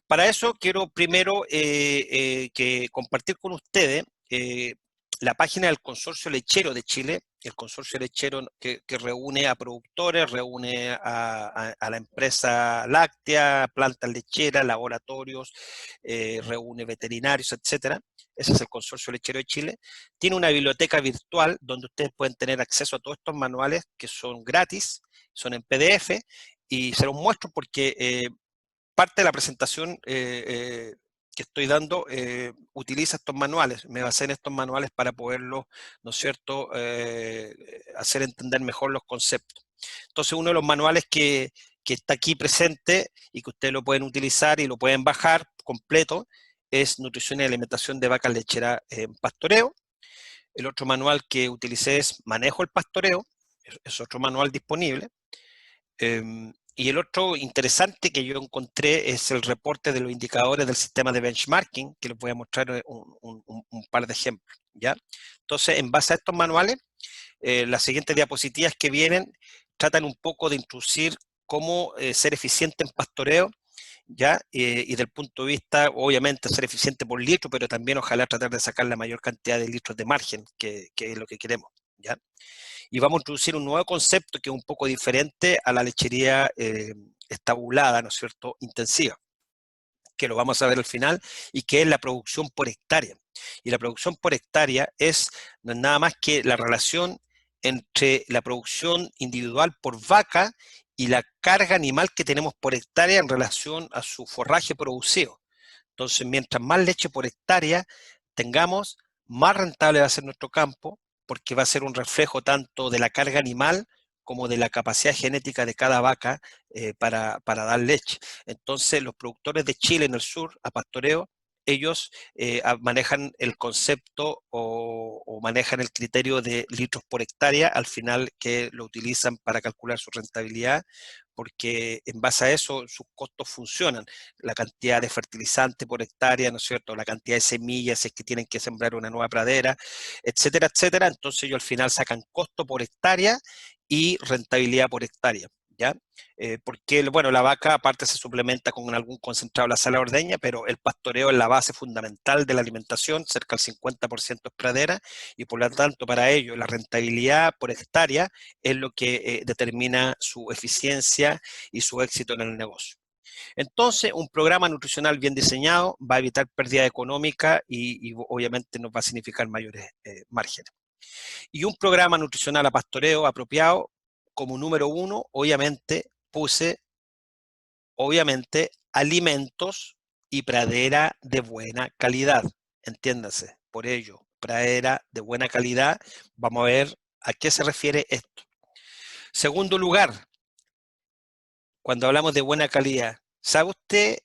Para eso quiero primero que compartir con ustedes la página del Consorcio Lechero de Chile, el Consorcio Lechero que reúne a productores, reúne a la empresa láctea, plantas lecheras, laboratorios, reúne veterinarios, etcétera. Ese es el Consorcio Lechero de Chile. Tiene una biblioteca virtual donde ustedes pueden tener acceso a todos estos manuales que son gratis, son en PDF, y se los muestro porque parte de la presentación que estoy dando utiliza estos manuales. Me basé en estos manuales para poderlos, ¿no es cierto?, hacer entender mejor los conceptos. Entonces, uno de los manuales que está aquí presente y que ustedes lo pueden utilizar y lo pueden bajar completo es Nutrición y Alimentación de Vacas Lecheras en Pastoreo. El otro manual que utilicé es Manejo el Pastoreo, es otro manual disponible. Y el otro interesante que yo encontré es el reporte de los indicadores del sistema de benchmarking, que les voy a mostrar un par de ejemplos, ¿ya? Entonces, en base a estos manuales, las siguientes diapositivas que vienen tratan un poco de introducir cómo ser eficiente en pastoreo, ¿ya? Y del punto de vista, obviamente, ser eficiente por litro, pero también ojalá tratar de sacar la mayor cantidad de litros de margen, que es lo que queremos, ¿ya? Y vamos a introducir un nuevo concepto que es un poco diferente a la lechería estabulada, ¿no es cierto?, intensiva, que lo vamos a ver al final, y que es la producción por hectárea. Y la producción por hectárea no es nada más que la relación entre la producción individual por vaca y la carga animal que tenemos por hectárea en relación a su forraje producido. Entonces, mientras más leche por hectárea tengamos, más rentable va a ser nuestro campo, porque va a ser un reflejo tanto de la carga animal como de la capacidad genética de cada vaca para dar leche. Entonces, los productores de Chile en el sur, a pastoreo, ellos manejan el concepto o manejan el criterio de litros por hectárea, al final que lo utilizan para calcular su rentabilidad, porque en base a eso sus costos funcionan. La cantidad de fertilizante por hectárea, ¿no es cierto? La cantidad de semillas, si es que tienen que sembrar una nueva pradera, etcétera, etcétera. Entonces ellos al final sacan costo por hectárea y rentabilidad por hectárea, ¿ya? Porque, bueno, la vaca aparte se suplementa con algún concentrado de la sala de ordeña, pero el pastoreo es la base fundamental de la alimentación, cerca del 50% es pradera, y por lo tanto para ellos la rentabilidad por hectárea es lo que determina su eficiencia y su éxito en el negocio. Entonces, un programa nutricional bien diseñado va a evitar pérdida económica y obviamente nos va a significar mayores márgenes. Y un programa nutricional a pastoreo apropiado, como número uno, obviamente puse, alimentos y pradera de buena calidad. Entiéndase, por ello, pradera de buena calidad. Vamos a ver a qué se refiere esto. Segundo lugar, cuando hablamos de buena calidad, ¿sabe usted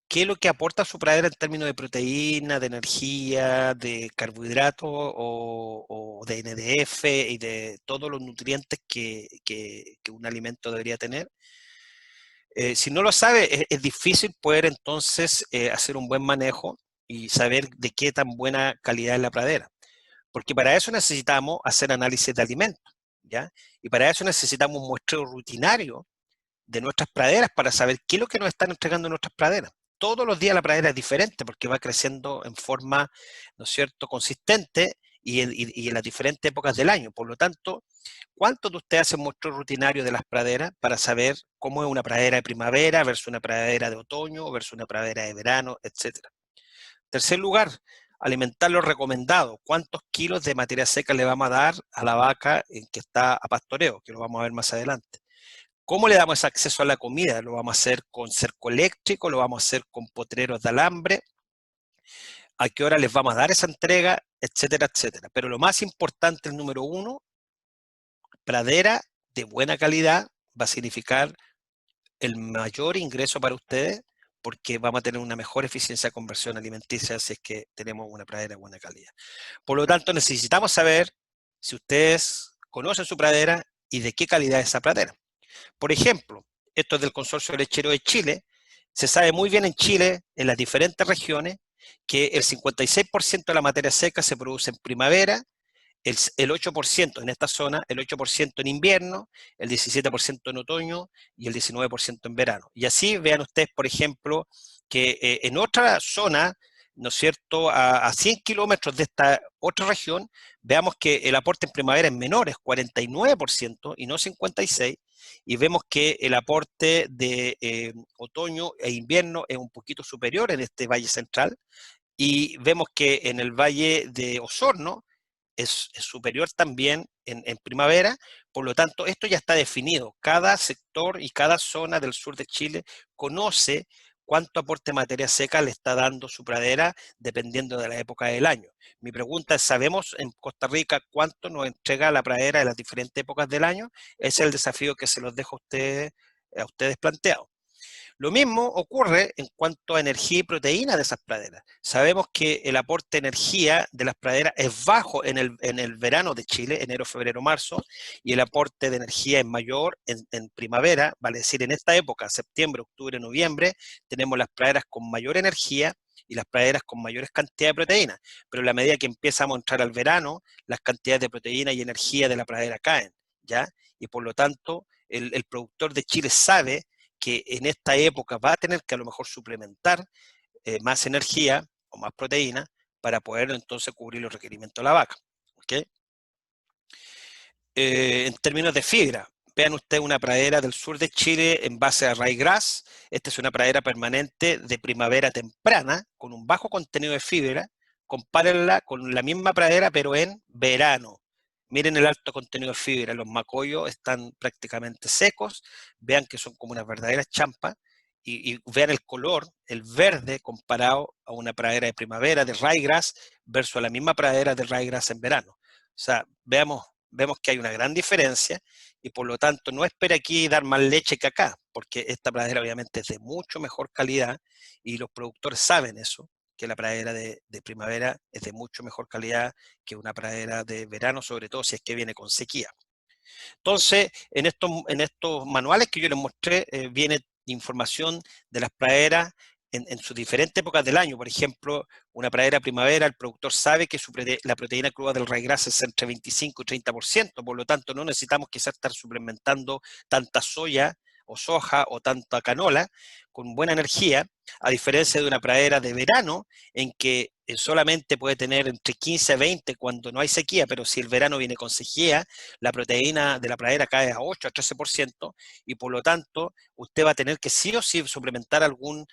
qué es lo que aporta su pradera en términos de proteína, de energía, de carbohidratos o de NDF y de todos los nutrientes que un alimento debería tener? Si no lo sabe, es difícil poder entonces hacer un buen manejo y saber de qué tan buena calidad es la pradera. Porque para eso necesitamos hacer análisis de alimentos, ¿ya? Y para eso necesitamos un muestreo rutinario de nuestras praderas para saber qué es lo que nos están entregando nuestras praderas. Todos los días la pradera es diferente porque va creciendo en forma, ¿no es cierto?, consistente y en las diferentes épocas del año. Por lo tanto, ¿cuánto de ustedes hacen muestreo rutinario de las praderas para saber cómo es una pradera de primavera versus una pradera de otoño versus una pradera de verano, etcétera? Tercer lugar, alimentar lo recomendado. ¿Cuántos kilos de materia seca le vamos a dar a la vaca en que está a pastoreo? Que lo vamos a ver más adelante. ¿Cómo le damos acceso a la comida? ¿Lo vamos a hacer con cerco eléctrico? ¿Lo vamos a hacer con potreros de alambre? ¿A qué hora les vamos a dar esa entrega? Etcétera, etcétera. Pero lo más importante, el número uno, pradera de buena calidad va a significar el mayor ingreso para ustedes porque vamos a tener una mejor eficiencia de conversión alimenticia si es que tenemos una pradera de buena calidad. Por lo tanto, necesitamos saber si ustedes conocen su pradera y de qué calidad es esa pradera. Por ejemplo, esto es del Consorcio Lechero de Chile. Se sabe muy bien en Chile, en las diferentes regiones, que el 56% de la materia seca se produce en primavera, el 8% en esta zona, el 8% en invierno, el 17% en otoño y el 19% en verano. Y así vean ustedes, por ejemplo, que en otra zona ¿no es cierto?, a 100 kilómetros de esta otra región, veamos que el aporte en primavera es menor, es 49% y no 56%, y vemos que el aporte de otoño e invierno es un poquito superior en este valle central, y vemos que en el valle de Osorno es superior también en primavera. Por lo tanto, esto ya está definido. Cada sector y cada zona del sur de Chile conoce cuánto aporte de materia seca le está dando su pradera dependiendo de la época del año. Mi pregunta es, ¿sabemos en Costa Rica cuánto nos entrega la pradera en las diferentes épocas del año? Ese es el desafío que se los dejo a ustedes planteados. Lo mismo ocurre en cuanto a energía y proteína de esas praderas. Sabemos que el aporte de energía de las praderas es bajo en el verano de Chile, enero, febrero, marzo, y el aporte de energía es mayor en primavera, vale decir, en esta época, septiembre, octubre, noviembre, tenemos las praderas con mayor energía y las praderas con mayores cantidades de proteína. Pero a la medida que empezamos a entrar al verano, las cantidades de proteína y energía de la pradera caen, ¿ya? Y por lo tanto, el productor de Chile sabe que en esta época va a tener que a lo mejor suplementar más energía o más proteína para poder entonces cubrir los requerimientos de la vaca. ¿Okay? En términos de fibra, vean ustedes una pradera del sur de Chile en base a ryegrass. Esta es una pradera permanente de primavera temprana con un bajo contenido de fibra. Compárenla con la misma pradera pero en verano. Miren el alto contenido de fibra, los macoyos están prácticamente secos, vean que son como unas verdaderas champas, y vean el color, el verde comparado a una pradera de primavera de ryegrass versus a la misma pradera de ryegrass en verano. O sea, vemos que hay una gran diferencia y por lo tanto no espera aquí dar más leche que acá, porque esta pradera obviamente es de mucho mejor calidad y los productores saben eso, que la pradera de primavera es de mucho mejor calidad que una pradera de verano, sobre todo si es que viene con sequía. Entonces, en estos manuales que yo les mostré, viene información de las praderas en sus diferentes épocas del año. Por ejemplo, una pradera primavera, el productor sabe que la proteína cruda del ryegrass es entre 25 y 30%, por lo tanto no necesitamos quizás estar suplementando tanta soya o soja o tanta canola con buena energía, a diferencia de una pradera de verano en que solamente puede tener entre 15 a 20 cuando no hay sequía, pero si el verano viene con sequía, la proteína de la pradera cae a 8 a 13% y por lo tanto usted va a tener que sí o sí suplementar algún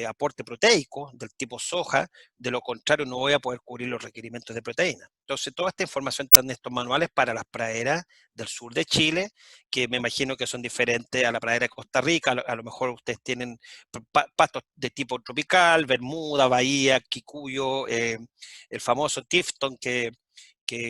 aporte proteico del tipo soja, de lo contrario no voy a poder cubrir los requerimientos de proteína. Entonces toda esta información está en estos manuales para las praderas del sur de Chile, que me imagino que son diferentes a la pradera de Costa Rica, a lo mejor ustedes tienen pastos de tipo tropical, Bermuda, Bahía, Kikuyo, el famoso Tifton que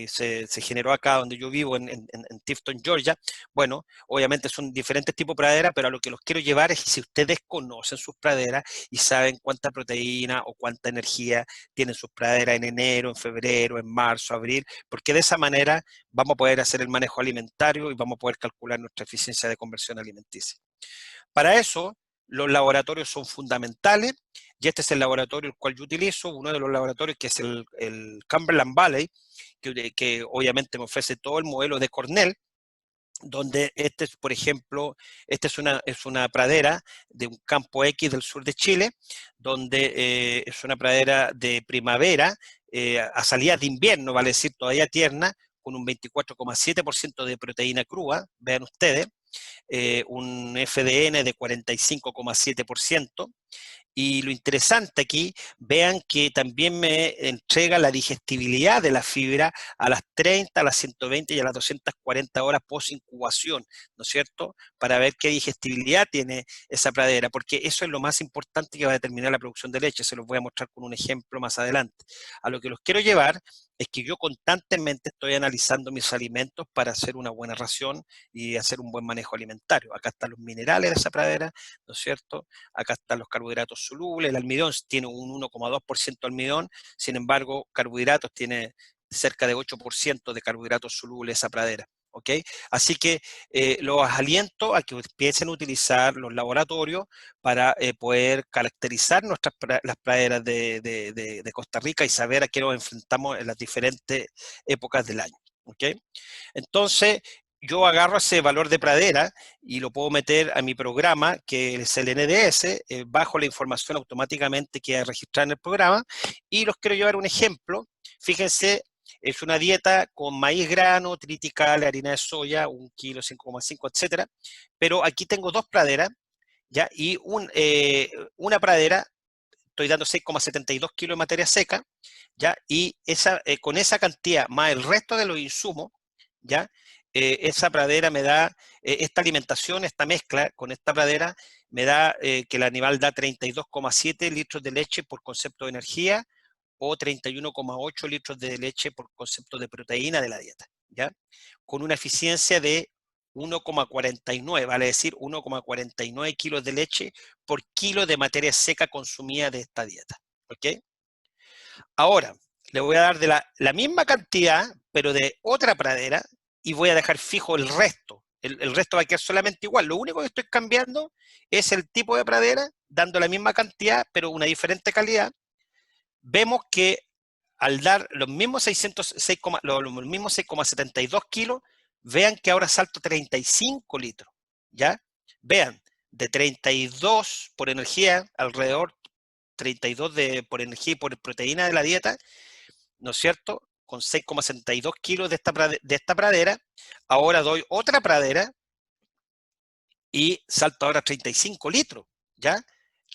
se generó acá donde yo vivo, en Tifton, Georgia. Bueno, obviamente son diferentes tipos de praderas, pero a lo que los quiero llevar es si ustedes conocen sus praderas y saben cuánta proteína o cuánta energía tienen sus praderas en enero, en febrero, en marzo, abril, porque de esa manera vamos a poder hacer el manejo alimentario y vamos a poder calcular nuestra eficiencia de conversión alimenticia. Para eso, los laboratorios son fundamentales, y este es el laboratorio el cual yo utilizo, uno de los laboratorios que es el Cumberland Valley, que obviamente me ofrece todo el modelo de Cornell, donde este es, por ejemplo, esta es una pradera de un campo X del sur de Chile, donde es una pradera de primavera, a salida de invierno, vale decir, todavía tierna, con un 24,7% de proteína cruda, vean ustedes, un FDN de 45,7%. Y lo interesante aquí, vean que también me entrega la digestibilidad de la fibra a las 30, a las 120 y a las 240 horas post incubación, ¿no es cierto? Para ver qué digestibilidad tiene esa pradera, porque eso es lo más importante que va a determinar la producción de leche. Se los voy a mostrar con un ejemplo más adelante. A lo que los quiero llevar es que yo constantemente estoy analizando mis alimentos para hacer una buena ración y hacer un buen manejo alimentario. Acá están los minerales de esa pradera, ¿no es cierto? Acá están los carbohidratos solubles, el almidón tiene un 1,2% almidón, sin embargo, carbohidratos tiene cerca de 8% de carbohidratos solubles esa pradera. ¿Okay? Así que los aliento a que empiecen a utilizar los laboratorios para poder caracterizar las praderas de Costa Rica y saber a qué nos enfrentamos en las diferentes épocas del año. ¿Okay? Entonces, yo agarro ese valor de pradera y lo puedo meter a mi programa, que es el NDS, bajo la información automáticamente que hay registrada en el programa, y los quiero llevar un ejemplo. Fíjense, es una dieta con maíz grano, triticale, harina de soya, 1 kilo, 5,5, etcétera. Pero aquí tengo dos praderas, ¿ya? Y una pradera, estoy dando 6,72 kilos de materia seca, ¿ya? Y con esa cantidad, más el resto de los insumos, ¿ya? Esa pradera me da, esta alimentación, esta mezcla con esta pradera, me da que el animal da 32,7 litros de leche por concepto de energía o 31,8 litros de leche por concepto de proteína de la dieta, ¿ya? Con una eficiencia de 1,49, vale decir 1,49 kilos de leche por kilo de materia seca consumida de esta dieta, ¿ok? Ahora, le voy a dar de la misma cantidad, pero de otra pradera, y voy a dejar fijo el resto. El resto va a quedar solamente igual. Lo único que estoy cambiando es el tipo de pradera, dando la misma cantidad, pero una diferente calidad. Vemos que al dar los mismos 606, los mismos 6,72 kilos, vean que ahora salto 35 litros, ¿ya? Vean, de 32 por energía, alrededor 32 por energía y por proteína de la dieta, ¿no es cierto? Con 6,62 kilos de esta pradera, ahora doy otra pradera y salto ahora 35 litros, ¿ya?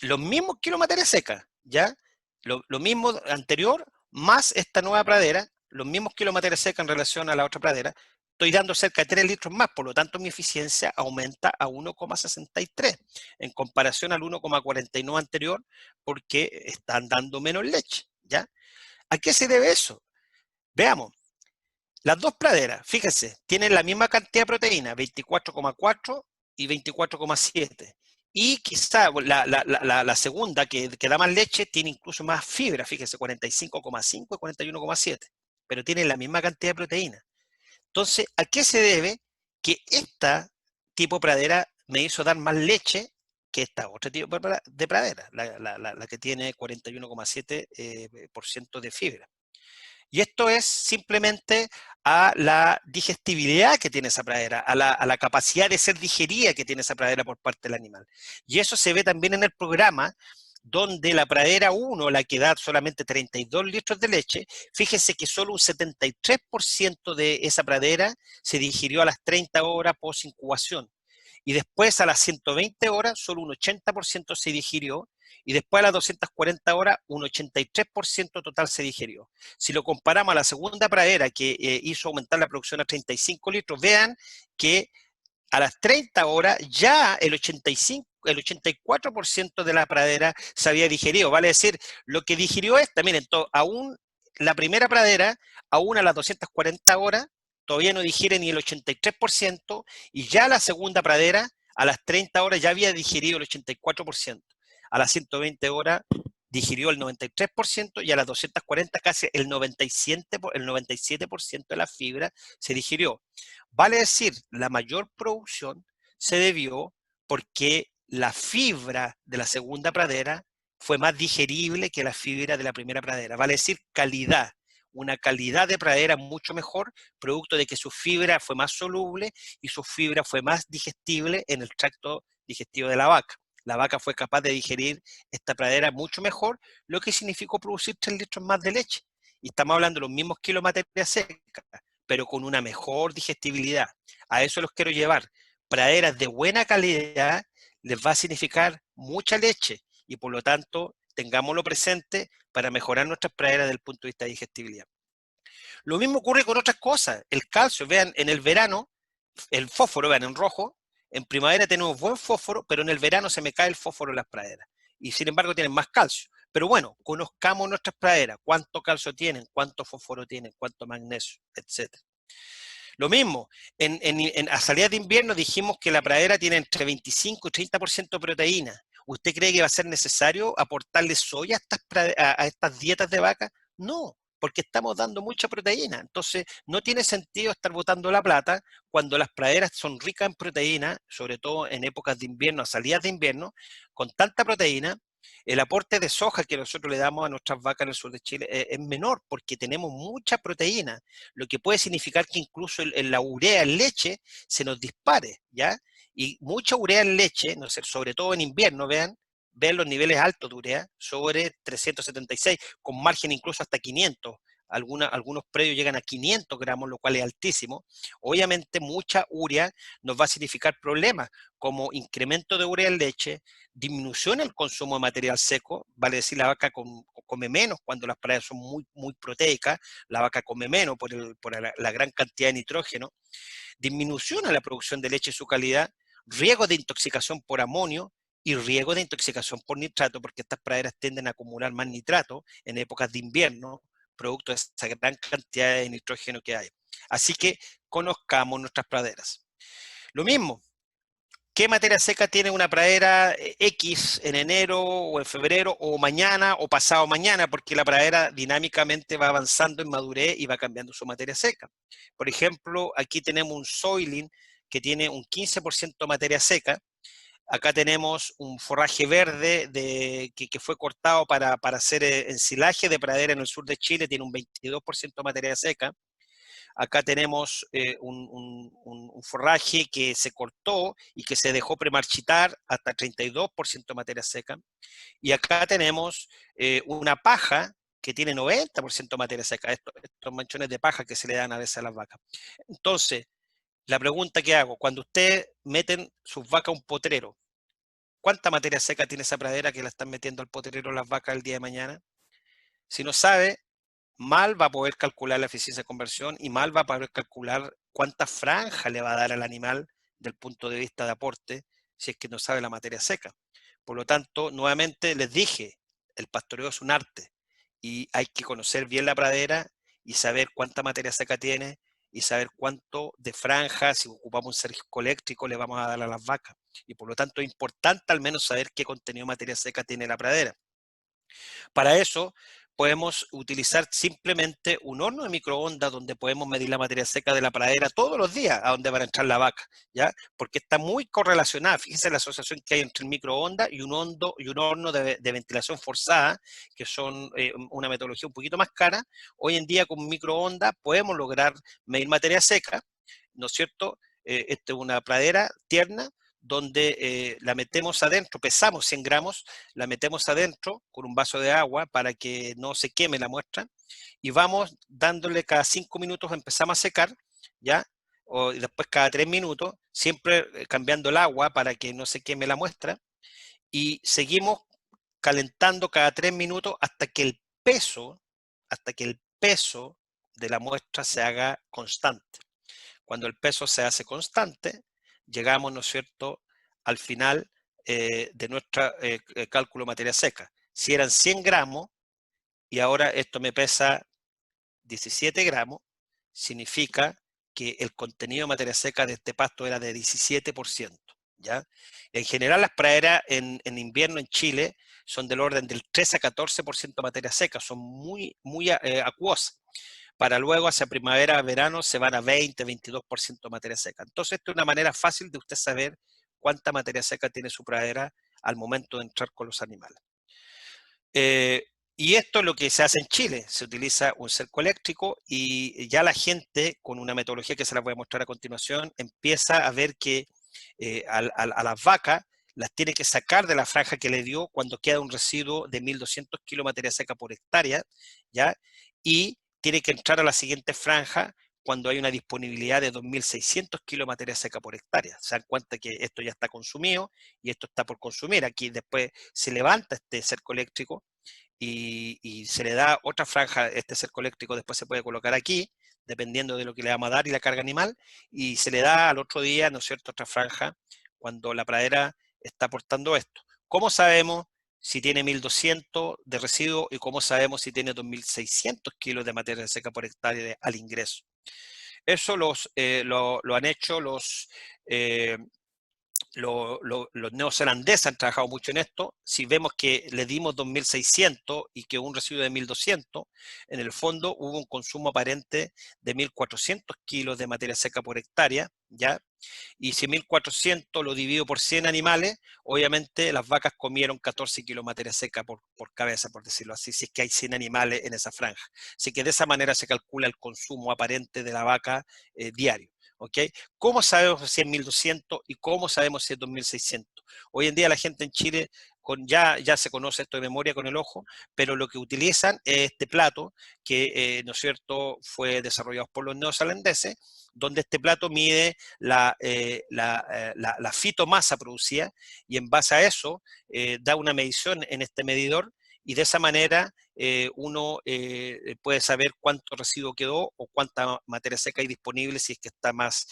Los mismos kilos de materia seca, ¿ya? Lo mismo anterior, más esta nueva pradera, los mismos kilos de materia seca en relación a la otra pradera, estoy dando cerca de 3 litros más, por lo tanto mi eficiencia aumenta a 1,63 en comparación al 1,49 anterior, porque están dando menos leche, ¿ya? ¿A qué se debe eso? Veamos. Las dos praderas, fíjense, tienen la misma cantidad de proteína, 24,4 y 24,7. Y quizá la segunda, que da más leche, tiene incluso más fibra, fíjense, 45,5 y 41,7. Pero tienen la misma cantidad de proteína. Entonces, ¿a qué se debe que esta tipo de pradera me hizo dar más leche que esta otra tipo de pradera, la que tiene 41,7% por ciento de fibra? Y esto es simplemente a la digestibilidad que tiene esa pradera, a la capacidad de ser digerida que tiene esa pradera por parte del animal. Y eso se ve también en el programa, donde la pradera 1, la que da solamente 32 litros de leche, fíjese que solo un 73% de esa pradera se digirió a las 30 horas post incubación. Y después a las 120 horas solo un 80% se digirió, y después a las 240 horas un 83% total se digirió. Si lo comparamos a la segunda pradera que hizo aumentar la producción a 35 litros, vean que a las 30 horas ya el 84% de la pradera se había digerido. Vale decir, lo que digirió esta, miren, aún la primera pradera, aún a las 240 horas, todavía no digiere ni el 83%, y ya la segunda pradera, a las 30 horas ya había digerido el 84%. A las 120 horas digirió el 93% y a las 240 casi el 97% de la fibra se digirió. Vale decir, la mayor producción se debió porque la fibra de la segunda pradera fue más digerible que la fibra de la primera pradera. Vale decir, calidad. Una calidad de pradera mucho mejor, producto de que su fibra fue más soluble y su fibra fue más digestible en el tracto digestivo de la vaca. La vaca fue capaz de digerir esta pradera mucho mejor, lo que significó producir 3 litros más de leche. Y estamos hablando de los mismos kilos de materia seca, pero con una mejor digestibilidad. A eso los quiero llevar. Praderas de buena calidad les va a significar mucha leche y por lo tanto tengámoslo presente para mejorar nuestras praderas desde el punto de vista de digestibilidad. Lo mismo ocurre con otras cosas. El calcio, vean, en el verano, el fósforo, vean, en rojo, en primavera tenemos buen fósforo, pero en el verano se me cae el fósforo en las praderas. Y sin embargo tienen más calcio. Pero bueno, conozcamos nuestras praderas, cuánto calcio tienen, cuánto fósforo tienen, cuánto magnesio, etc. Lo mismo, a salida de invierno dijimos que la pradera tiene entre 25 y 30% de proteína. ¿Usted cree que va a ser necesario aportarle soya a estas dietas de vaca? No, porque estamos dando mucha proteína. Entonces, no tiene sentido estar botando la plata cuando las praderas son ricas en proteína, sobre todo en épocas de invierno, a salidas de invierno, con tanta proteína, El aporte de soja que nosotros le damos a nuestras vacas en el sur de Chile es menor porque tenemos mucha proteína, lo que puede significar que incluso la urea en leche se nos dispare, ¿ya? Y mucha urea en leche, no sé, sobre todo en invierno, vean los niveles altos de urea, sobre 376, con margen incluso hasta 500. Algunos predios llegan a 500 gramos, lo cual es altísimo. Obviamente mucha urea nos va a significar problemas como incremento de urea en leche, disminución en el consumo de material seco, vale decir, la vaca come menos cuando las praderas son muy proteicas, la vaca come menos por la gran cantidad de nitrógeno, disminución en la producción de leche y su calidad, riesgo de intoxicación por amonio y riesgo de intoxicación por nitrato, porque estas praderas tienden a acumular más nitrato en épocas de invierno, producto de esa gran cantidad de nitrógeno que hay. Así que conozcamos nuestras praderas. Lo mismo, ¿qué materia seca tiene una pradera X en enero o en febrero o mañana o pasado mañana? Porque la pradera dinámicamente va avanzando en madurez y va cambiando su materia seca. Por ejemplo, aquí tenemos un soiling que tiene un 15% de materia seca. Acá tenemos un forraje verde que fue cortado para hacer ensilaje de pradera en el sur de Chile, tiene un 22% de materia seca. Acá tenemos un forraje que se cortó y que se dejó premarchitar hasta 32% de materia seca. Y acá tenemos una paja que tiene 90% de materia seca, estos manchones de paja que se le dan a veces a las vacas. Entonces, la pregunta que hago, cuando ustedes meten sus vacas a un potrero, ¿cuánta materia seca tiene esa pradera que la están metiendo al potrero las vacas el día de mañana? Si no sabe, mal va a poder calcular la eficiencia de conversión y mal va a poder calcular cuánta franja le va a dar al animal del punto de vista de aporte si es que no sabe la materia seca. Por lo tanto, nuevamente les dije, el pastoreo es un arte y hay que conocer bien la pradera y saber cuánta materia seca tiene y saber cuánto de franja, si ocupamos un cerco eléctrico, le vamos a dar a las vacas. Y por lo tanto es importante al menos saber qué contenido de materia seca tiene la pradera. Para eso podemos utilizar simplemente un horno de microondas donde podemos medir la materia seca de la pradera todos los días a donde va a entrar la vaca, ¿ya? Porque está muy correlacionada, fíjense la asociación que hay entre el microondas y un horno de ventilación forzada, que son una metodología un poquito más cara. Hoy en día con microondas podemos lograr medir materia seca, ¿no es cierto? Esta es una pradera tierna donde la metemos adentro, pesamos 100 gramos, la metemos adentro con un vaso de agua para que no se queme la muestra y vamos dándole cada 5 minutos, empezamos a secar, ¿ya? Y después cada 3 minutos, siempre cambiando el agua para que no se queme la muestra y seguimos calentando cada 3 minutos hasta que el peso de la muestra se haga constante. Cuando el peso se hace constante, llegamos, ¿no es cierto?, al final de nuestro cálculo de materia seca. Si eran 100 gramos y ahora esto me pesa 17 gramos, significa que el contenido de materia seca de este pasto era de 17%. ¿Ya? En general, las praderas en invierno en Chile son del orden del 13 a 14% de materia seca, son muy acuosas. Para luego, hacia primavera, verano, se van a 20, 22% de materia seca. Entonces, esto es una manera fácil de usted saber cuánta materia seca tiene su pradera al momento de entrar con los animales. Y esto es lo que se hace en Chile, se utiliza un cerco eléctrico y ya la gente, con una metodología que se la voy a mostrar a continuación, empieza a ver que a las vacas las tiene que sacar de la franja que le dio cuando queda un residuo de 1.200 kilos de materia seca por hectárea, ¿ya? Y tiene que entrar a la siguiente franja cuando hay una disponibilidad de 2.600 kilos de materia seca por hectárea. Se dan cuenta que esto ya está consumido y esto está por consumir. Aquí después se levanta este cerco eléctrico y se le da otra franja, este cerco eléctrico después se puede colocar aquí, dependiendo de lo que le vamos a dar y la carga animal, y se le da al otro día, ¿no es cierto?, otra franja cuando la pradera está aportando esto. ¿Cómo sabemos si tiene 1.200 de residuo y cómo sabemos si tiene 2.600 kilos de materia seca por hectárea al ingreso? Eso lo han hecho los neozelandeses han trabajado mucho en esto. Si vemos que le dimos 2.600 y que un residuo de 1.200, en el fondo hubo un consumo aparente de 1.400 kilos de materia seca por hectárea, ¿ya? Y si 1.400 lo divido por 100 animales, obviamente las vacas comieron 14 kilos de materia seca por cabeza, por decirlo así, si es que hay 100 animales en esa franja. Así que de esa manera se calcula el consumo aparente de la vaca diario. ¿Ok? ¿Cómo sabemos si es 1.200 y cómo sabemos si es 2.600? Hoy en día la gente en Chile ya se conoce esto de memoria con el ojo, pero lo que utilizan es este plato que, ¿no es cierto?, fue desarrollado por los neozelandeses, donde este plato mide la fitomasa producida y en base a eso da una medición en este medidor y de esa manera uno puede saber cuánto residuo quedó o cuánta materia seca hay disponible si es que está más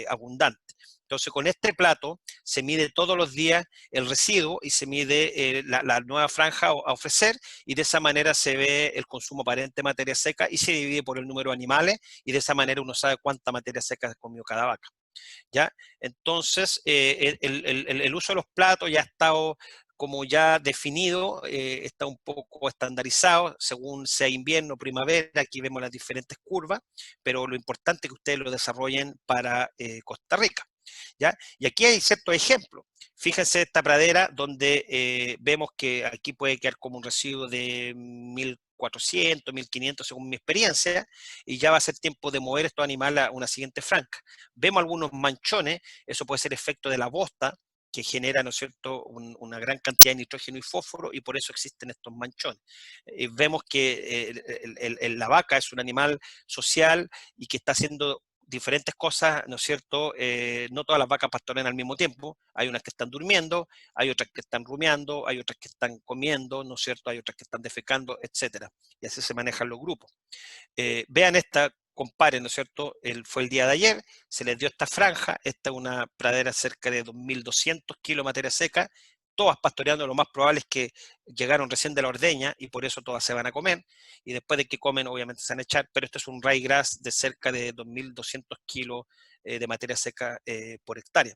abundante. Entonces, con este plato se mide todos los días el residuo y se mide la nueva franja a ofrecer y de esa manera se ve el consumo aparente de materia seca y se divide por el número de animales y de esa manera uno sabe cuánta materia seca comió cada vaca. ¿Ya? Entonces, el uso de los platos ya ha estado como ya definido, está un poco estandarizado, según sea invierno o primavera, aquí vemos las diferentes curvas, pero lo importante es que ustedes lo desarrollen para Costa Rica. ¿Ya? Y aquí hay ciertos ejemplos. Fíjense esta pradera donde vemos que aquí puede quedar como un residuo de 1.400, 1.500 según mi experiencia, y ya va a ser tiempo de mover estos animales a una siguiente franja. Vemos algunos manchones, eso puede ser efecto de la bosta, que genera, ¿no es cierto?, una gran cantidad de nitrógeno y fósforo, y por eso existen estos manchones. Vemos que la vaca es un animal social y que está haciendo diferentes cosas, ¿no es cierto? No todas las vacas pastorean al mismo tiempo, hay unas que están durmiendo, hay otras que están rumiando, hay otras que están comiendo, ¿no es cierto? Hay otras que están defecando, etcétera. Y así se manejan los grupos. Vean esta, comparen, ¿no es cierto? Fue el día de ayer, se les dio esta franja, esta es una pradera cerca de 2.200 kilos de materia seca, todas pastoreando, lo más probable es que llegaron recién de la ordeña y por eso todas se van a comer, y después de que comen obviamente se van a echar, pero esto es un ryegrass de cerca de 2.200 kilos de materia seca por hectárea.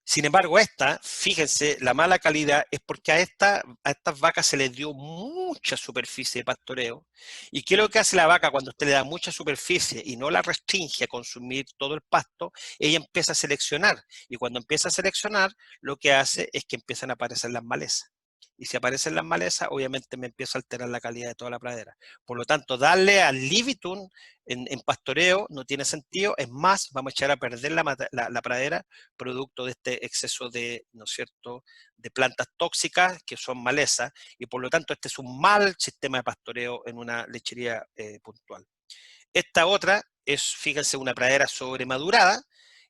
Sin embargo, fíjense, la mala calidad es porque a estas vacas se les dio mucha superficie de pastoreo. ¿Y qué es lo que hace la vaca cuando usted le da mucha superficie y no la restringe a consumir todo el pasto? Ella empieza a seleccionar. Y cuando empieza a seleccionar, lo que hace es que empiezan a aparecer las malezas. Y si aparecen las malezas, obviamente me empieza a alterar la calidad de toda la pradera. Por lo tanto, darle al libitum en pastoreo no tiene sentido. Es más, vamos a echar a perder la pradera producto de este exceso de, ¿no es cierto?, de plantas tóxicas que son malezas y por lo tanto este es un mal sistema de pastoreo en una lechería puntual. Esta otra es, fíjense, una pradera sobremadurada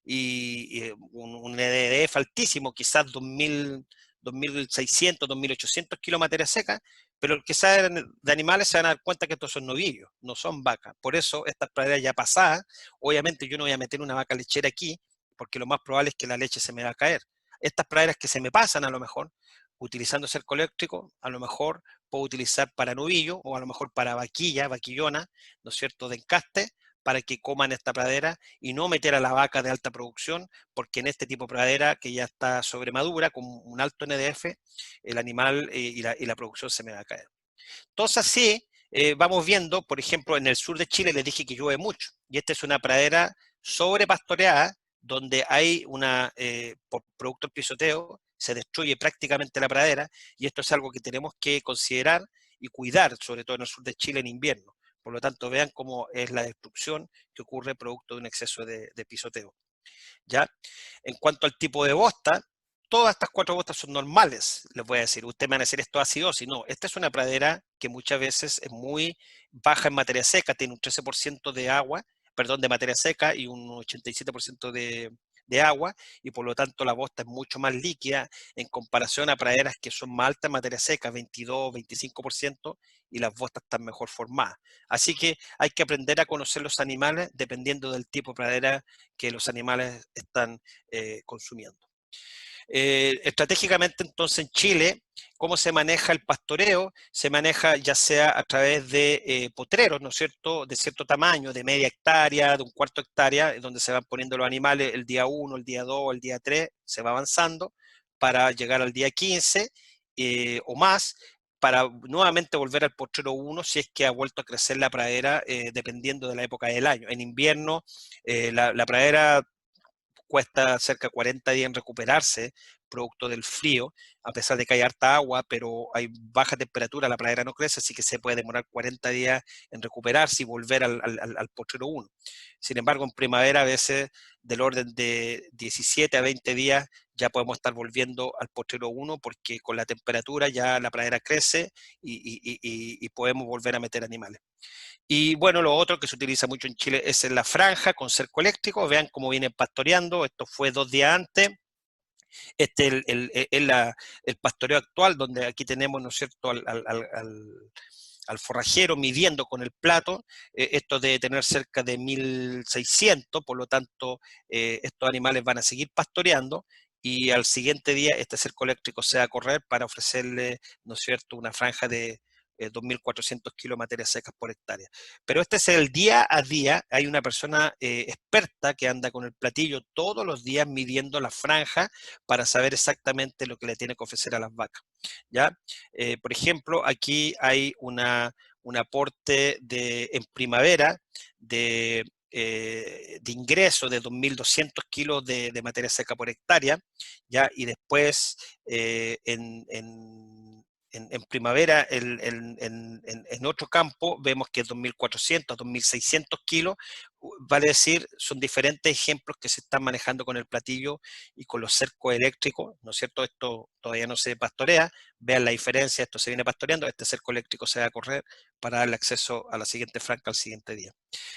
y un EDF altísimo, quizás 2.600, 2.800 kilos de materia seca, pero el que sabe de animales se van a dar cuenta que estos son novillos, no son vacas. Por eso estas praderas ya pasadas, obviamente yo no voy a meter una vaca lechera aquí, porque lo más probable es que la leche se me va a caer. Estas praderas que se me pasan a lo mejor, utilizando cerco eléctrico, a lo mejor puedo utilizar para novillo o a lo mejor para vaquillona, ¿no es cierto?, de encaste, para que coman esta pradera y no meter a la vaca de alta producción, porque en este tipo de pradera que ya está sobremadura, con un alto NDF, el animal y la producción se me va a caer. Entonces, así vamos viendo, por ejemplo, en el sur de Chile les dije que llueve mucho, y esta es una pradera sobrepastoreada, donde hay por producto del pisoteo, se destruye prácticamente la pradera, y esto es algo que tenemos que considerar y cuidar, sobre todo en el sur de Chile en invierno. Por lo tanto, vean cómo es la destrucción que ocurre producto de un exceso de pisoteo. ¿Ya? En cuanto al tipo de bosta, todas estas 4 bostas son normales, les voy a decir. Usted me van a decir esto acidosis. No, esta es una pradera que muchas veces es muy baja en materia seca, tiene un 13% de agua, perdón, de materia seca y un 87% de agua, y por lo tanto la bosta es mucho más líquida en comparación a praderas que son más altas en materia seca, 22, 25%, y las bostas están mejor formadas. Así que hay que aprender a conocer los animales dependiendo del tipo de pradera que los animales están consumiendo. Estratégicamente, entonces, en Chile, ¿cómo se maneja el pastoreo? Se maneja ya sea a través de potreros, ¿no es cierto?, de cierto tamaño, de media hectárea, de un cuarto hectárea, donde se van poniendo los animales el día 1, el día 2, el día 3, se va avanzando para llegar al día 15 o más, para nuevamente volver al potrero 1 si es que ha vuelto a crecer la pradera, dependiendo de la época del año. En invierno, la pradera cuesta cerca de 40 días en recuperarse, producto del frío, a pesar de que hay harta agua, pero hay baja temperatura, la pradera no crece, así que se puede demorar 40 días en recuperarse y volver al potrero 1. Sin embargo, en primavera a veces del orden de 17 a 20 días ya podemos estar volviendo al potrero 1 porque con la temperatura ya la pradera crece y podemos volver a meter animales. Y bueno, lo otro que se utiliza mucho en Chile es en la franja con cerco eléctrico. Vean cómo vienen pastoreando. Esto fue 2 días antes. Este es el pastoreo actual, donde aquí tenemos, ¿no es cierto?, al forrajero midiendo con el plato. Esto debe tener cerca de 1600, por lo tanto, estos animales van a seguir pastoreando. Y al siguiente día este cerco eléctrico se va a correr para ofrecerle, ¿no es cierto?, una franja de 2.400 kilos de materias secas por hectárea. Pero este es el día a día. Hay una persona experta que anda con el platillo todos los días midiendo la franja para saber exactamente lo que le tiene que ofrecer a las vacas. ¿Ya? Por ejemplo, aquí hay un aporte en primavera de ingreso de 2.200 kilos de materia seca por hectárea, ¿ya? Y después en primavera en otro campo vemos que 2.400, 2.600 kilos, vale decir, son diferentes ejemplos que se están manejando con el platillo y con los cercos eléctricos, ¿no es cierto? Esto todavía no se pastorea, vean la diferencia, esto se viene pastoreando, este cerco eléctrico se va a correr para darle acceso a la siguiente franja al siguiente día.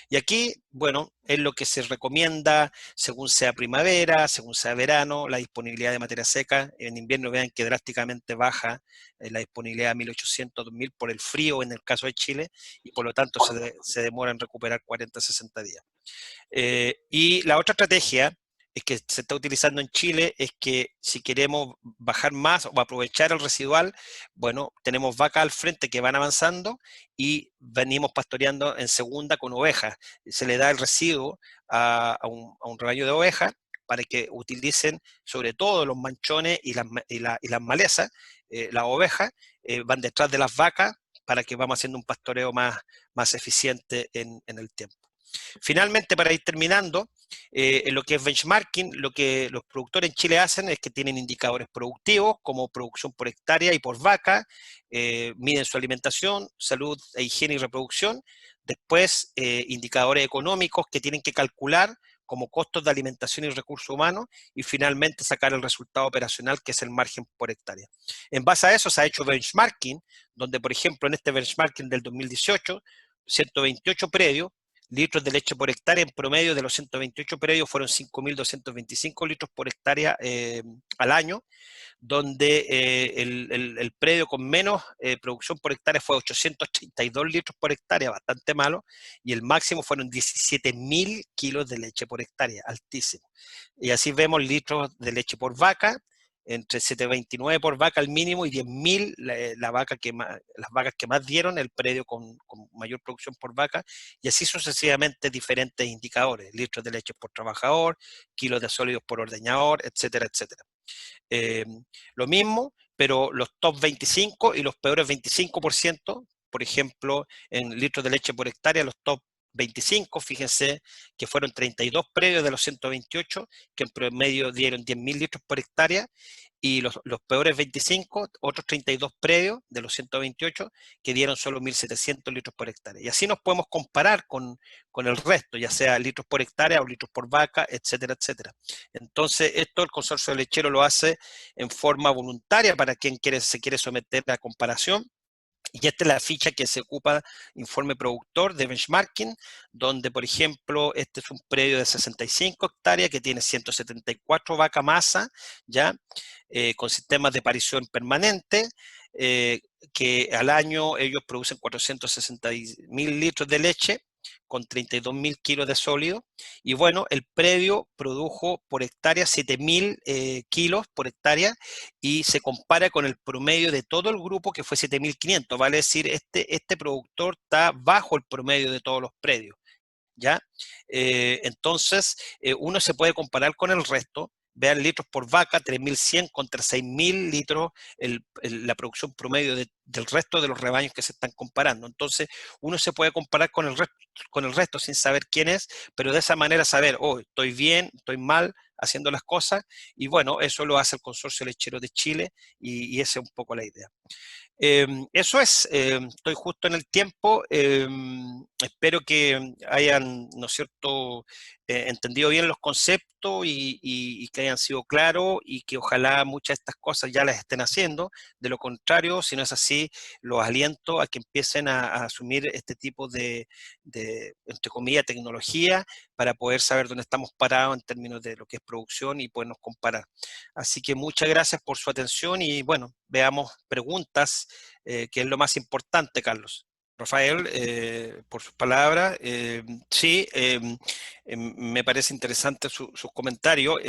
Y aquí, bueno, es lo que se recomienda según sea primavera, según sea verano, la disponibilidad de materia seca. En invierno vean que drásticamente baja la disponibilidad a 1.800, 2.000 por el frío en el caso de Chile, y por lo tanto se demora en recuperar 40, 60 días. Y la otra estrategia es que se está utilizando en Chile es que si queremos bajar más o aprovechar el residual, bueno, tenemos vacas al frente que van avanzando y venimos pastoreando en segunda con ovejas. Se le da el residuo a un rebaño de ovejas para que utilicen sobre todo los manchones y las malezas. Las ovejas van detrás de las vacas para que vamos haciendo un pastoreo más eficiente en el tiempo. Finalmente, para ir terminando, en lo que es benchmarking, lo que los productores en Chile hacen es que tienen indicadores productivos como producción por hectárea y por vaca, miden su alimentación, salud, higiene y reproducción. Después, indicadores económicos que tienen que calcular como costos de alimentación y recursos humanos, y finalmente sacar el resultado operacional, que es el margen por hectárea. En base a eso se ha hecho benchmarking, donde, por ejemplo, en este benchmarking del 2018, 128 predios, litros de leche por hectárea. En promedio de los 128 predios fueron 5.225 litros por hectárea al año, donde el predio con menos producción por hectárea fue 832 litros por hectárea, bastante malo, y el máximo fueron 17.000 kilos de leche por hectárea, altísimo. Y así vemos litros de leche por vaca, entre 729 por vaca al mínimo y 10.000 las vacas que más dieron, el predio con mayor producción por vaca, y así sucesivamente diferentes indicadores, litros de leche por trabajador, kilos de sólidos por ordeñador, etcétera, etcétera. Eh, lo mismo, pero los top 25 y los peores 25%, por ejemplo, en litros de leche por hectárea, los top 25, fíjense que fueron 32 predios de los 128, que en promedio dieron 10.000 litros por hectárea, y los peores 25, otros 32 predios de los 128, que dieron solo 1.700 litros por hectárea. Y así nos podemos comparar con el resto, ya sea litros por hectárea o litros por vaca, etcétera, etcétera. Entonces, esto el consorcio lechero lo hace en forma voluntaria para quien se quiere someter a comparación. Y esta es la ficha que se ocupa, informe productor de benchmarking, donde, por ejemplo, este es un predio de 65 hectáreas que tiene 174 vacas masa, ¿ya? Con sistemas de parición permanente, que al año ellos producen 460.000 litros de leche, con 32.000 kilos de sólido. Y bueno, el predio produjo por hectárea 7.000 kilos por hectárea y se compara con el promedio de todo el grupo que fue 7.500. Vale decir, este productor está bajo el promedio de todos los predios. ¿Ya? Entonces, uno se puede comparar con el resto, vean litros por vaca, 3.100 contra 6.000 litros, la producción promedio del resto de los rebaños que se están comparando. Entonces, uno se puede comparar con el resto sin saber quién es, pero de esa manera saber, oh, estoy bien, estoy mal haciendo las cosas, y bueno, eso lo hace el Consorcio Lechero de Chile, y esa es un poco la idea. Eso es, estoy justo en el tiempo, espero que hayan, ¿no es cierto?, entendido bien los conceptos y que hayan sido claros y que ojalá muchas de estas cosas ya las estén haciendo. De lo contrario, si no es así, los aliento a que empiecen a asumir este tipo entre comillas, tecnología para poder saber dónde estamos parados en términos de lo que es producción y podernos comparar. Así que muchas gracias por su atención y bueno, veamos preguntas, que es lo más importante, Carlos. Rafael, por sus palabras. Sí, me parece interesante sus comentarios.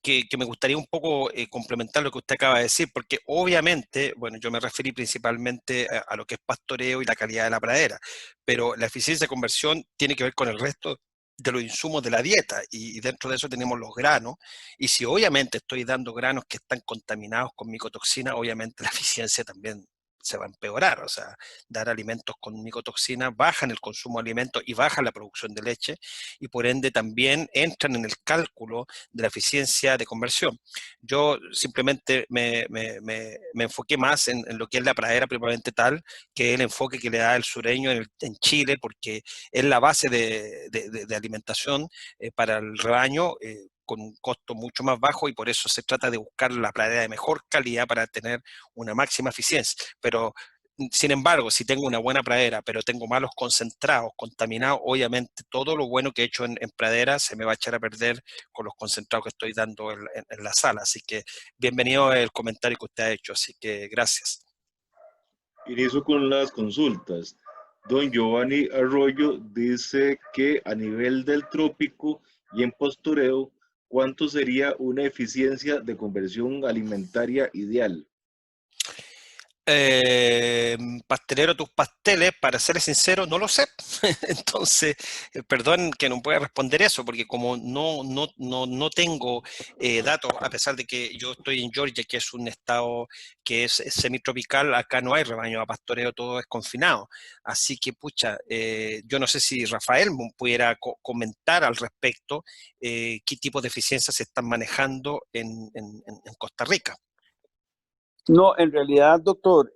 Que me gustaría un poco complementar lo que usted acaba de decir, porque obviamente, bueno, yo me referí principalmente a lo que es pastoreo y la calidad de la pradera, pero la eficiencia de conversión tiene que ver con el resto de los insumos de la dieta, y dentro de eso tenemos los granos, y si obviamente estoy dando granos que están contaminados con micotoxina, obviamente la eficiencia también se va a empeorar. O sea, dar alimentos con micotoxina bajan el consumo de alimentos y baja la producción de leche, y por ende también entran en el cálculo de la eficiencia de conversión. Yo simplemente me enfoqué más en lo que es la pradera propiamente tal, que es el enfoque que le da el sureño en Chile, porque es la base de alimentación para el rebaño, con un costo mucho más bajo, y por eso se trata de buscar la pradera de mejor calidad para tener una máxima eficiencia. Pero, sin embargo, si tengo una buena pradera, pero tengo malos concentrados, contaminados, obviamente todo lo bueno que he hecho en pradera se me va a echar a perder con los concentrados que estoy dando en la sala. Así que bienvenido el comentario que usted ha hecho, así que gracias. Inicio con las consultas. Don Giovanni Arroyo dice que a nivel del trópico y en pastoreo, ¿cuánto sería una eficiencia de conversión alimentaria ideal? Pastelero tus pasteles, para ser sincero, no lo sé. Entonces, perdón que no pueda responder eso, porque como no tengo datos, a pesar de que yo estoy en Georgia, que es un estado que es semitropical, acá no hay rebaño a pastoreo, todo es confinado. Así que, pucha, yo no sé si Rafael pudiera comentar al respecto, qué tipo de eficiencias se están manejando en Costa Rica. No, en realidad, doctor,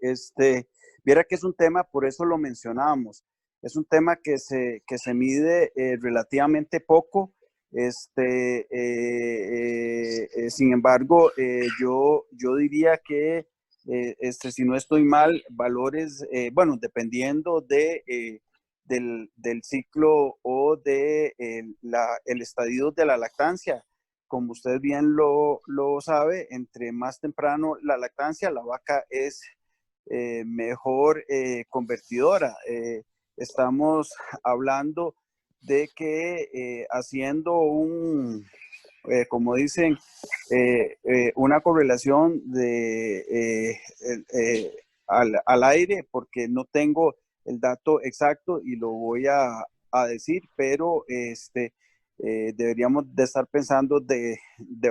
viera que es un tema, por eso lo mencionábamos, es un tema que se mide relativamente poco. Sin embargo, yo diría que, si no estoy mal, valores, bueno, dependiendo del ciclo o de el estadio de la lactancia. Como usted bien lo sabe, entre más temprano la lactancia, la vaca es mejor convertidora. Estamos hablando de que haciendo como dicen, una correlación al aire, porque no tengo el dato exacto y lo voy a decir, pero deberíamos de estar pensando de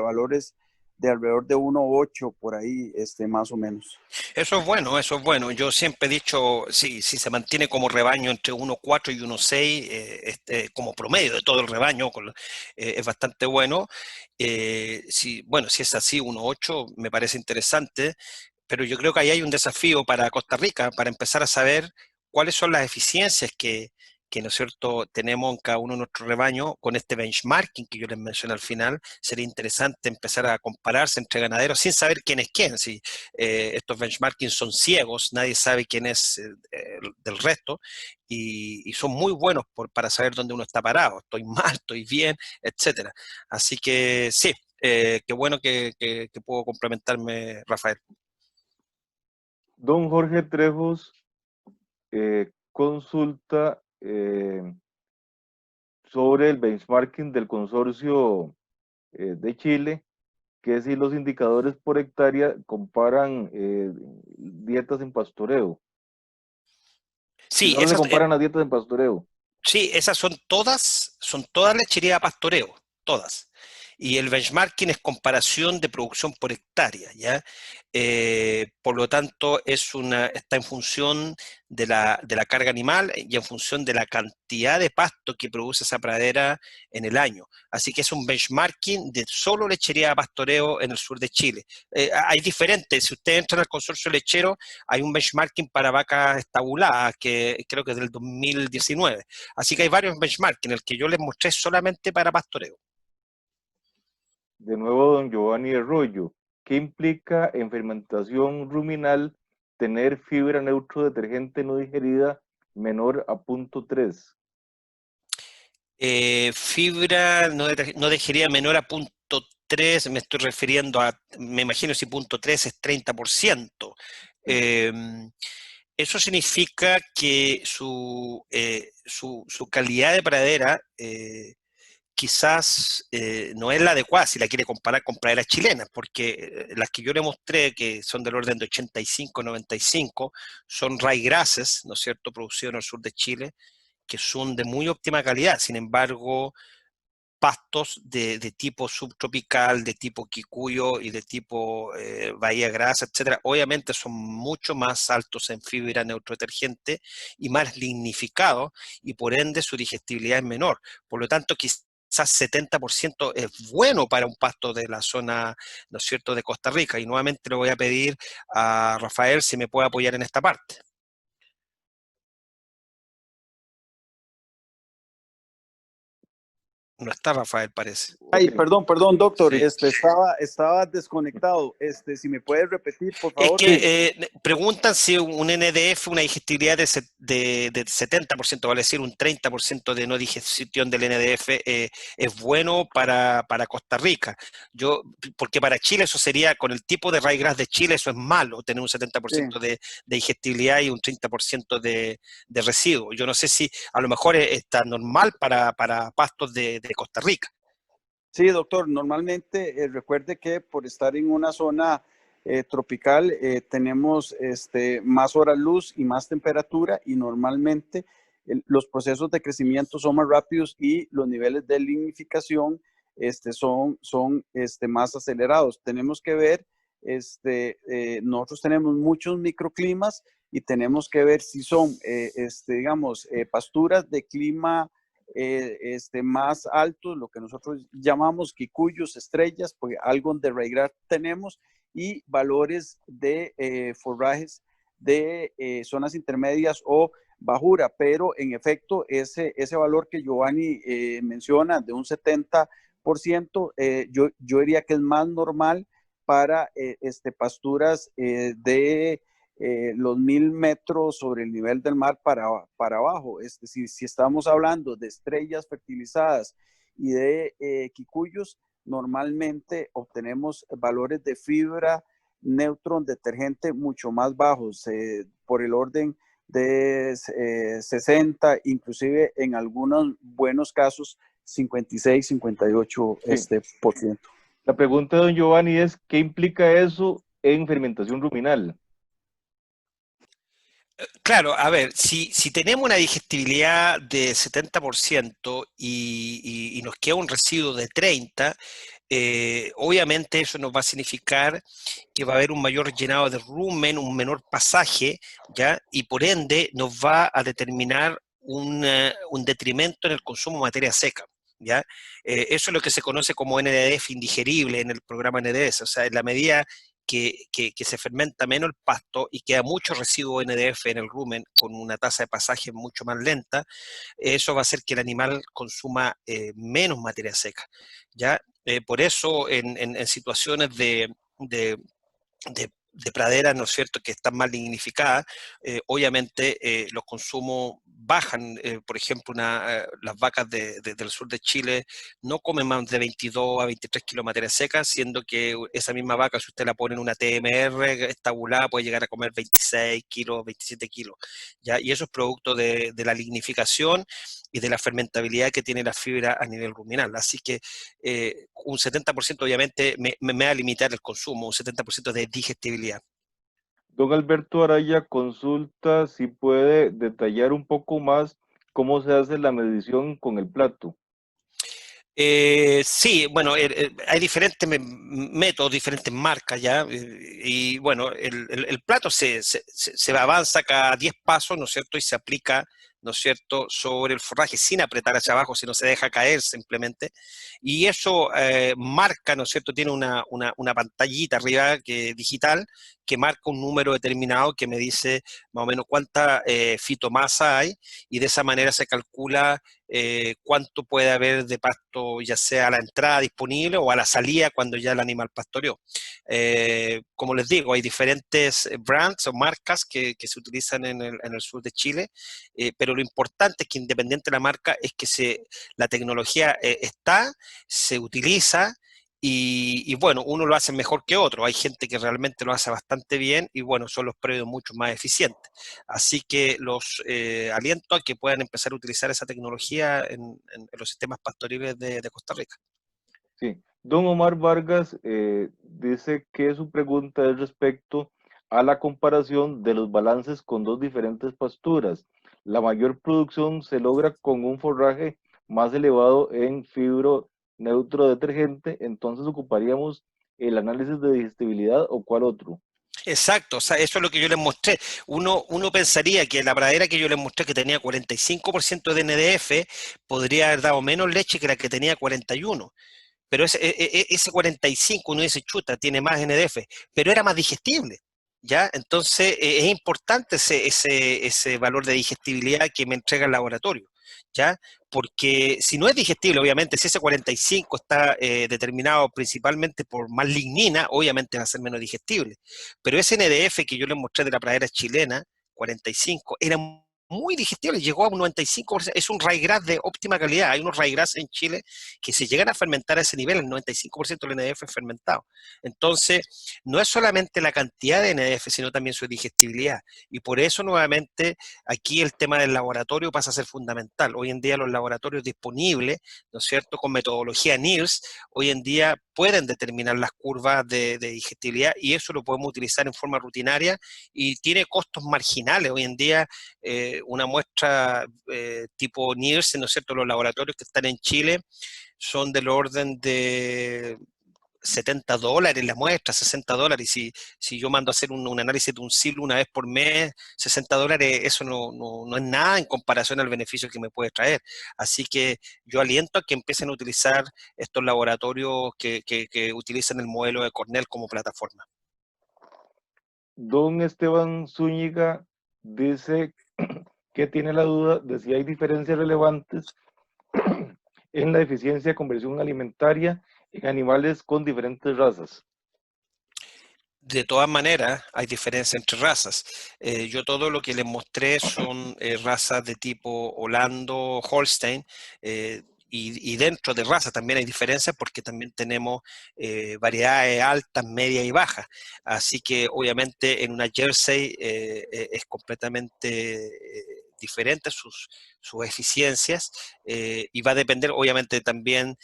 valores de alrededor de 1,8 por ahí, más o menos. Eso es bueno, eso es bueno. Yo siempre he dicho, si se mantiene como rebaño entre 1,4 y 1,6, como promedio de todo el rebaño, es bastante bueno. Bueno, si es así, 1,8 me parece interesante, pero yo creo que ahí hay un desafío para Costa Rica, para empezar a saber cuáles son las eficiencias que, ¿no es cierto?, tenemos en cada uno de nuestros rebaños. Con este benchmarking que yo les mencioné al final, sería interesante empezar a compararse entre ganaderos sin saber quién es quién. Si estos benchmarking son ciegos, nadie sabe quién es del resto, y son muy buenos para saber dónde uno está parado, estoy mal, estoy bien, etcétera. Así que sí, qué bueno que puedo complementarme, Rafael. Don Jorge Trejos consulta sobre el benchmarking del consorcio de Chile, que si los indicadores por hectárea comparan dietas en pastoreo. Si Sí, solo se comparan las dietas en pastoreo. sí, esas son todas lecherías a pastoreo, todas. Y el benchmarking es comparación de producción por hectárea, ¿ya? Por lo tanto, está en función de la carga animal y en función de la cantidad de pasto que produce esa pradera en el año. Así que es un benchmarking de solo lechería a pastoreo en el sur de Chile. Hay diferentes, si ustedes entran al consorcio lechero, hay un benchmarking para vacas estabuladas, que creo que es del 2019. Así que hay varios benchmarks en el que yo les mostré solamente para pastoreo. De nuevo, don Giovanni Arroyo, ¿qué implica en fermentación ruminal tener fibra neutro detergente no digerida menor a 0.3? Fibra no digerida menor a 0.3, me estoy refiriendo a, me imagino si 0.3 es 30%. Eso significa que su calidad de pradera quizás no es la adecuada si la quiere comparar con praderas chilenas, porque las que yo le mostré, que son del orden de 85, 95, son ryegrasses, ¿no es cierto?, producidos en el sur de Chile, que son de muy óptima calidad. Sin embargo, pastos de tipo subtropical, de tipo quicuyo y de tipo bahía grasa, etcétera, obviamente son mucho más altos en fibra neutrodetergente y más lignificados, y por ende su digestibilidad es menor. Por lo tanto, quizás 70% es bueno para un pasto de la zona, ¿no es cierto?, de Costa Rica. Y nuevamente le voy a pedir a Rafael si me puede apoyar en esta parte. No está Rafael, parece. Ay, Ok, perdón, doctor, sí, estaba desconectado. Si me puedes repetir, por Es favor. sí, que preguntan si un NDF, una digestibilidad de 70%, vale decir un 30% de no digestión del NDF, es bueno para Costa Rica. Porque para Chile eso sería, con el tipo de ryegrass de Chile, eso es malo, tener un Sí. 70% de digestibilidad y un 30% de residuo. Yo no sé si a lo mejor está normal para pastos de Costa Rica. Sí, doctor, normalmente recuerde que por estar en una zona tropical tenemos más horas luz y más temperatura, y normalmente los procesos de crecimiento son más rápidos y los niveles de lignificación son más acelerados. Tenemos que ver, nosotros tenemos muchos microclimas y tenemos que ver si son, digamos, pasturas de clima más altos, lo que nosotros llamamos quicuyos, estrellas, porque algo de ryegrass tenemos, y valores de forrajes de zonas intermedias o bajura, pero en efecto ese valor que Giovanni menciona de un 70%, yo diría que es más normal para pasturas de los 1000 metros sobre el nivel del mar para abajo. Es decir, si estamos hablando de estrellas fertilizadas y de quicuyos, normalmente obtenemos valores de fibra neutron detergente mucho más bajos, por el orden de 60, inclusive en algunos buenos casos 56, 58 sí. por ciento. La pregunta de don Giovanni es, ¿qué implica eso en fermentación ruminal? Claro, a ver, si tenemos una digestibilidad de 70% y nos queda un residuo de 30%, obviamente eso nos va a significar que va a haber un mayor llenado de rumen, un menor pasaje, ¿ya? Y por ende nos va a determinar un detrimento en el consumo de materia seca, ¿ya? Eso es lo que se conoce como NDF indigerible en el programa NDS, o sea, en la medida que se fermenta menos el pasto y queda mucho residuo NDF en el rumen con una tasa de pasaje mucho más lenta, eso va a hacer que el animal consuma menos materia seca, ¿ya? Por eso en situaciones de praderas, ¿no es cierto?, que están más lignificadas, obviamente los consumos bajan. Por ejemplo, las vacas del sur de Chile no comen más de 22 a 23 kilos de materia seca, siendo que esa misma vaca, si usted la pone en una TMR estabulada, puede llegar a comer 26 kilos, 27 kilos, ¿ya? Y eso es producto de la lignificación y de la fermentabilidad que tiene la fibra a nivel ruminal. Así que un 70% obviamente me va a limitar el consumo, un 70% de digestibilidad. Don Alberto Araya consulta si puede detallar un poco más cómo se hace la medición con el plato. Sí, bueno, hay diferentes métodos, diferentes marcas ya, y bueno, el plato se avanza cada 10 pasos, ¿no es cierto? Y se aplica, ¿no es cierto?, sobre el forraje sin apretar hacia abajo, sino se deja caer simplemente. Y eso marca, ¿no es cierto?, tiene una pantallita arriba digital que marca un número determinado que me dice más o menos cuánta fitomasa hay, y de esa manera se calcula cuánto puede haber de pasto, ya sea a la entrada disponible o a la salida cuando ya el animal pastoreó. Como les digo, hay diferentes brands o marcas que se utilizan en el sur de Chile, pero lo importante es que independiente de la marca, es que la tecnología está, se utiliza. Y bueno, uno lo hace mejor que otro. Hay gente que realmente lo hace bastante bien y bueno, son los predios mucho más eficientes. Así que los aliento a que puedan empezar a utilizar esa tecnología en los sistemas pastoriles de Costa Rica. Sí, don Omar Vargas dice que su pregunta es respecto a la comparación de los balances con dos diferentes pasturas. La mayor producción se logra con un forraje más elevado en fibro neutro detergente, entonces ocuparíamos el análisis de digestibilidad o cuál otro. Exacto, o sea, eso es lo que yo les mostré. Uno pensaría que la pradera que yo les mostré, que tenía 45% de NDF, podría haber dado menos leche que la que tenía 41%. Pero ese 45, uno dice, chuta, tiene más NDF, pero era más digestible, ¿ya? Entonces, es importante ese valor de digestibilidad que me entrega el laboratorio, ¿ya? Porque si no es digestible, obviamente, si ese 45 está determinado principalmente por más lignina, obviamente va a ser menos digestible. Pero ese NDF que yo les mostré de la pradera chilena, 45, era muy digestible, llegó a un 95%, es un ryegrass de óptima calidad. Hay unos ryegrass en Chile que se llegan a fermentar a ese nivel, el 95% del NDF es fermentado. Entonces, no es solamente la cantidad de NDF, sino también su digestibilidad. Y por eso, nuevamente, aquí el tema del laboratorio pasa a ser fundamental. Hoy en día los laboratorios disponibles, ¿no es cierto?, con metodología NIRS, hoy en día pueden determinar las curvas de digestibilidad y eso lo podemos utilizar en forma rutinaria y tiene costos marginales. Hoy en día una muestra tipo Nielsen, ¿no es cierto?, los laboratorios que están en Chile son del orden de $70 la muestra, $60. Si yo mando a hacer un análisis de un silo una vez por mes, $60, eso no es nada en comparación al beneficio que me puede traer. Así que yo aliento a que empiecen a utilizar estos laboratorios que utilizan el modelo de Cornell como plataforma. Don Esteban Zúñiga dice que tiene la duda de si hay diferencias relevantes en la eficiencia de conversión alimentaria en animales con diferentes razas. De todas maneras, hay diferencia entre razas. Yo todo lo que les mostré son razas de tipo Holando, Holstein, y dentro de razas también hay diferencias porque también tenemos variedades altas, medias y bajas. Así que obviamente en una Jersey es completamente diferente sus eficiencias y va a depender obviamente también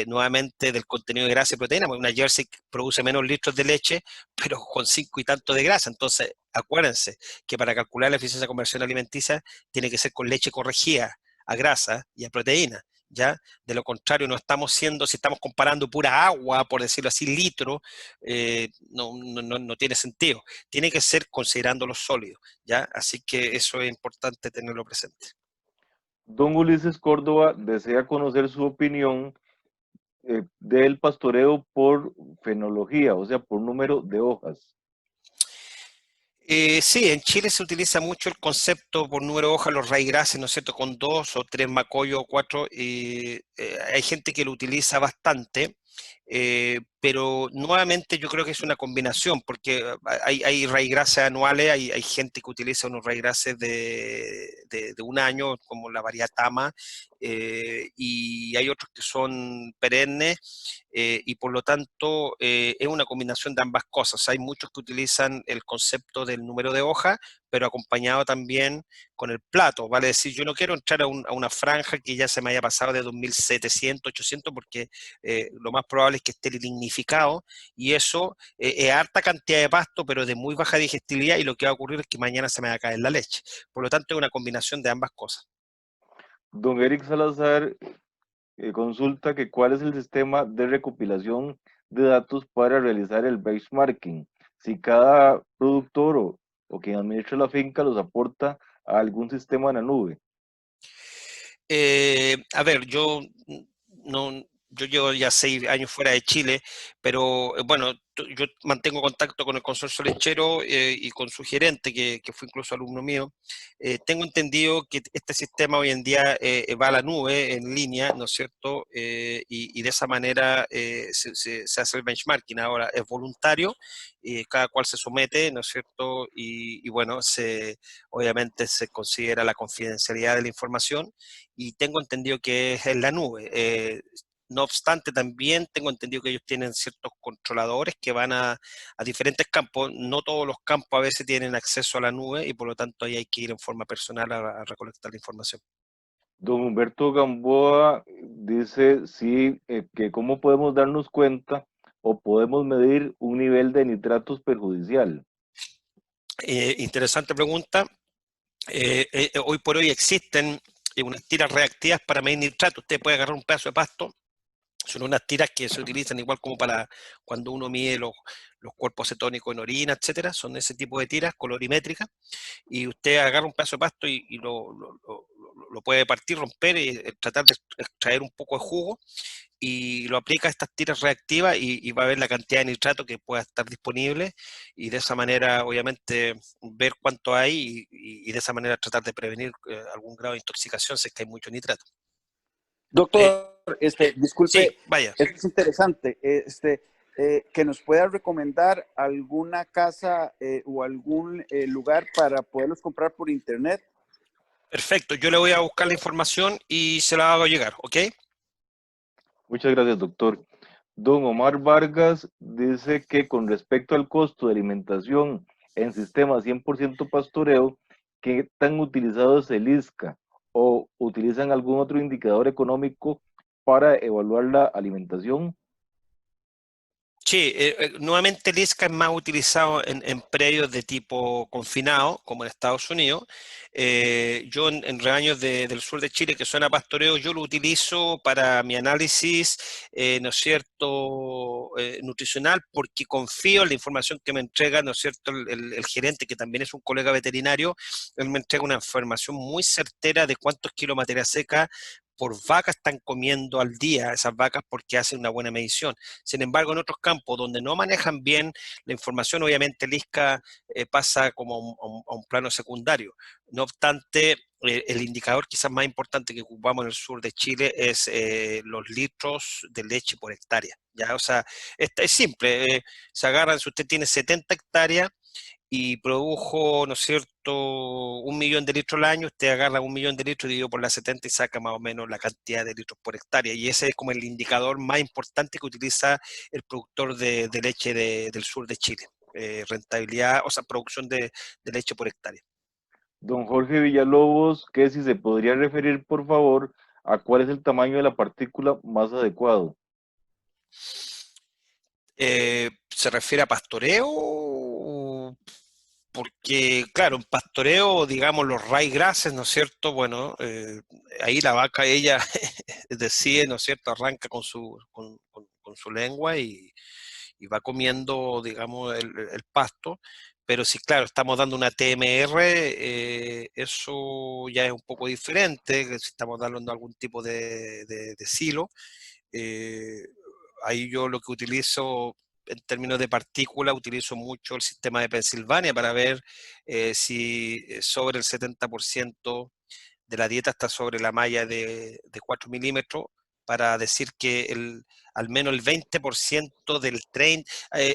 nuevamente del contenido de grasa y proteína, porque una Jersey produce menos litros de leche, pero con 5 y tanto de grasa. Entonces, acuérdense que para calcular la eficiencia de conversión alimenticia tiene que ser con leche corregida a grasa y a proteína, ¿ya? De lo contrario, no estamos si estamos comparando pura agua, por decirlo así, litro, no tiene sentido. Tiene que ser considerando los sólidos, ¿ya? Así que eso es importante tenerlo presente. Don Ulises Córdoba desea conocer su opinión del pastoreo por fenología, o sea, por número de hojas. Sí, en Chile se utiliza mucho el concepto por número de hojas, los raigrases, ¿no es cierto?, con 2 o 3 macollos o 4, y hay gente que lo utiliza bastante. pero nuevamente yo creo que es una combinación, porque hay raigrases anuales, hay gente que utiliza unos raigrases de un año, como la variedad Tama, y hay otros que son perennes, y por lo tanto es una combinación de ambas cosas. Hay muchos que utilizan el concepto del número de hoja, pero acompañado también con el plato, vale decir, yo no quiero entrar a una franja que ya se me haya pasado de 2700, 800, porque lo más probable es que esté lignificado, y eso es harta cantidad de pasto, pero de muy baja digestibilidad, y lo que va a ocurrir es que mañana se me va a caer la leche. Por lo tanto, es una combinación de ambas cosas. Don Eric Salazar consulta que cuál es el sistema de recopilación de datos para realizar el benchmarking. Si cada productor o quien administra la finca los aporta a algún sistema en la nube. A ver, no, yo llevo ya 6 años fuera de Chile, pero bueno, yo mantengo contacto con el consorcio lechero y con su gerente, que fue incluso alumno mío. Tengo entendido que este sistema hoy en día va a la nube en línea, ¿no es cierto? Y de esa manera se hace el benchmarking. Ahora es voluntario, cada cual se somete, ¿no es cierto? Y bueno, obviamente se considera la confidencialidad de la información, y tengo entendido que es en la nube. No obstante, también tengo entendido que ellos tienen ciertos controladores que van a diferentes campos. No todos los campos a veces tienen acceso a la nube, y por lo tanto ahí hay que ir en forma personal a recolectar la información. Don Humberto Gamboa dice sí, que cómo podemos darnos cuenta o podemos medir un nivel de nitratos perjudicial. Interesante pregunta. Hoy por hoy existen unas tiras reactivas para medir nitrato. Usted puede agarrar un pedazo de pasto. Son unas tiras que se utilizan igual como para cuando uno mide los cuerpos cetónicos en orina, etcétera. Son ese tipo de tiras colorimétricas, y usted agarra un pedazo de pasto y lo puede partir, romper, y tratar de extraer un poco de jugo, y lo aplica a estas tiras reactivas, y va a ver la cantidad de nitrato que pueda estar disponible, y de esa manera obviamente ver cuánto hay, y de esa manera tratar de prevenir algún grado de intoxicación si es que hay mucho nitrato. Eh, Doctor, sí, disculpe, vaya. esto es interesante. Que nos pueda recomendar alguna casa o algún lugar para poderlos comprar por internet. Perfecto, yo le voy a buscar la información y se la hago llegar, ¿ok? Muchas gracias, doctor. Don Omar Vargas dice que con respecto al costo de alimentación en sistema 100% pastoreo, ¿qué tan utilizado es el ISCA? ¿O utilizan algún otro indicador económico para evaluar la alimentación? Sí, nuevamente el ISCA es más utilizado en predios de tipo confinado, como en Estados Unidos. Yo en rebaños del sur de Chile que son a pastoreo, yo lo utilizo para mi análisis, ¿no es cierto?, nutricional, porque confío en la información que me entrega, ¿no es cierto?, el gerente, que también es un colega veterinario. Él me entrega una información muy certera de cuántos kilos de materia seca por vaca están comiendo al día esas vacas, porque hacen una buena medición. Sin embargo, en otros campos donde no manejan bien la información, obviamente el ISCA pasa como a un plano secundario. No obstante, el indicador quizás más importante que ocupamos en el sur de Chile es los litros de leche por hectárea. ¿Ya? O sea, es simple. Se agarran, si usted tiene 70 hectáreas y produjo, ¿no es cierto?, 1 millón de litros al año, usted agarra 1 millón de litros dividido por las 70 y saca más o menos la cantidad de litros por hectárea. Y ese es como el indicador más importante que utiliza el productor de leche del sur de Chile. Rentabilidad, o sea, producción de leche por hectárea. Don Jorge Villalobos, que si se podría referir, por favor, a cuál es el tamaño de la partícula más adecuado. ¿Se refiere a pastoreo? Porque, claro, en pastoreo, digamos, los raigrases, ¿no es cierto? Bueno, ahí la vaca, ella decide, ¿no es cierto?, arranca con su lengua, y va comiendo, digamos, el pasto. Pero sí, claro, estamos dando una TMR, eso ya es un poco diferente, que si estamos dando algún tipo de silo. eh, Ahí yo lo que utilizo en términos de partícula, utilizo mucho el sistema de Pensilvania para ver si sobre el 70% de la dieta está sobre la malla de 4 milímetros. para decir que al menos el 20% del tren,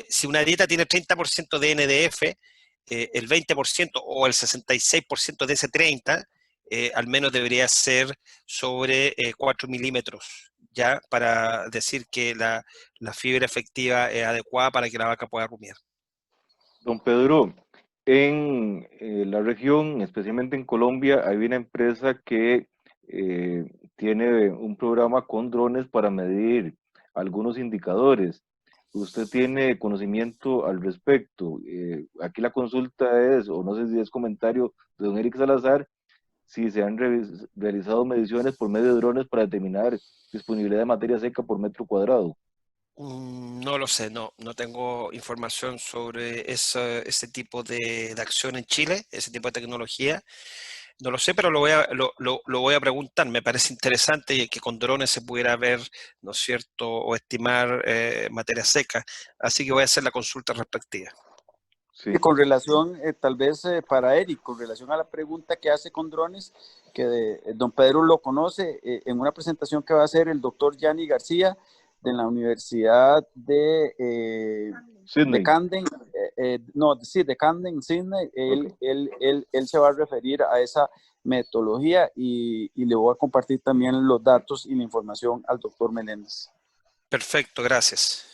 si una dieta tiene 30% de NDF, el 20% o el 66% de ese 30%, al menos debería ser sobre 4 milímetros, ya para decir que la fibra efectiva es adecuada para que la vaca pueda rumiar. Don Pedro, en la región, especialmente en Colombia, hay una empresa que eh, tiene un programa con drones para medir algunos indicadores. ¿Usted tiene conocimiento al respecto? Aquí la consulta es, o no sé si es comentario de don Eric Salazar, si se han realizado mediciones por medio de drones para determinar disponibilidad de materia seca por metro cuadrado. No lo sé, no tengo información sobre ese tipo de acción en Chile, ese tipo de tecnología. No lo sé, pero lo voy a preguntar. Me parece interesante que con drones se pudiera ver, ¿no es cierto?, o estimar materia seca. Así que voy a hacer la consulta respectiva. Y con relación, tal vez para Eric, con relación a la pregunta que hace con drones, que don Pedro lo conoce, en una presentación que va a hacer el doctor Yanni García de la Universidad de Camden, de Camden, Sydney, él se va a referir a esa metodología y le voy a compartir también los datos y la información al doctor Meléndez. Perfecto, gracias.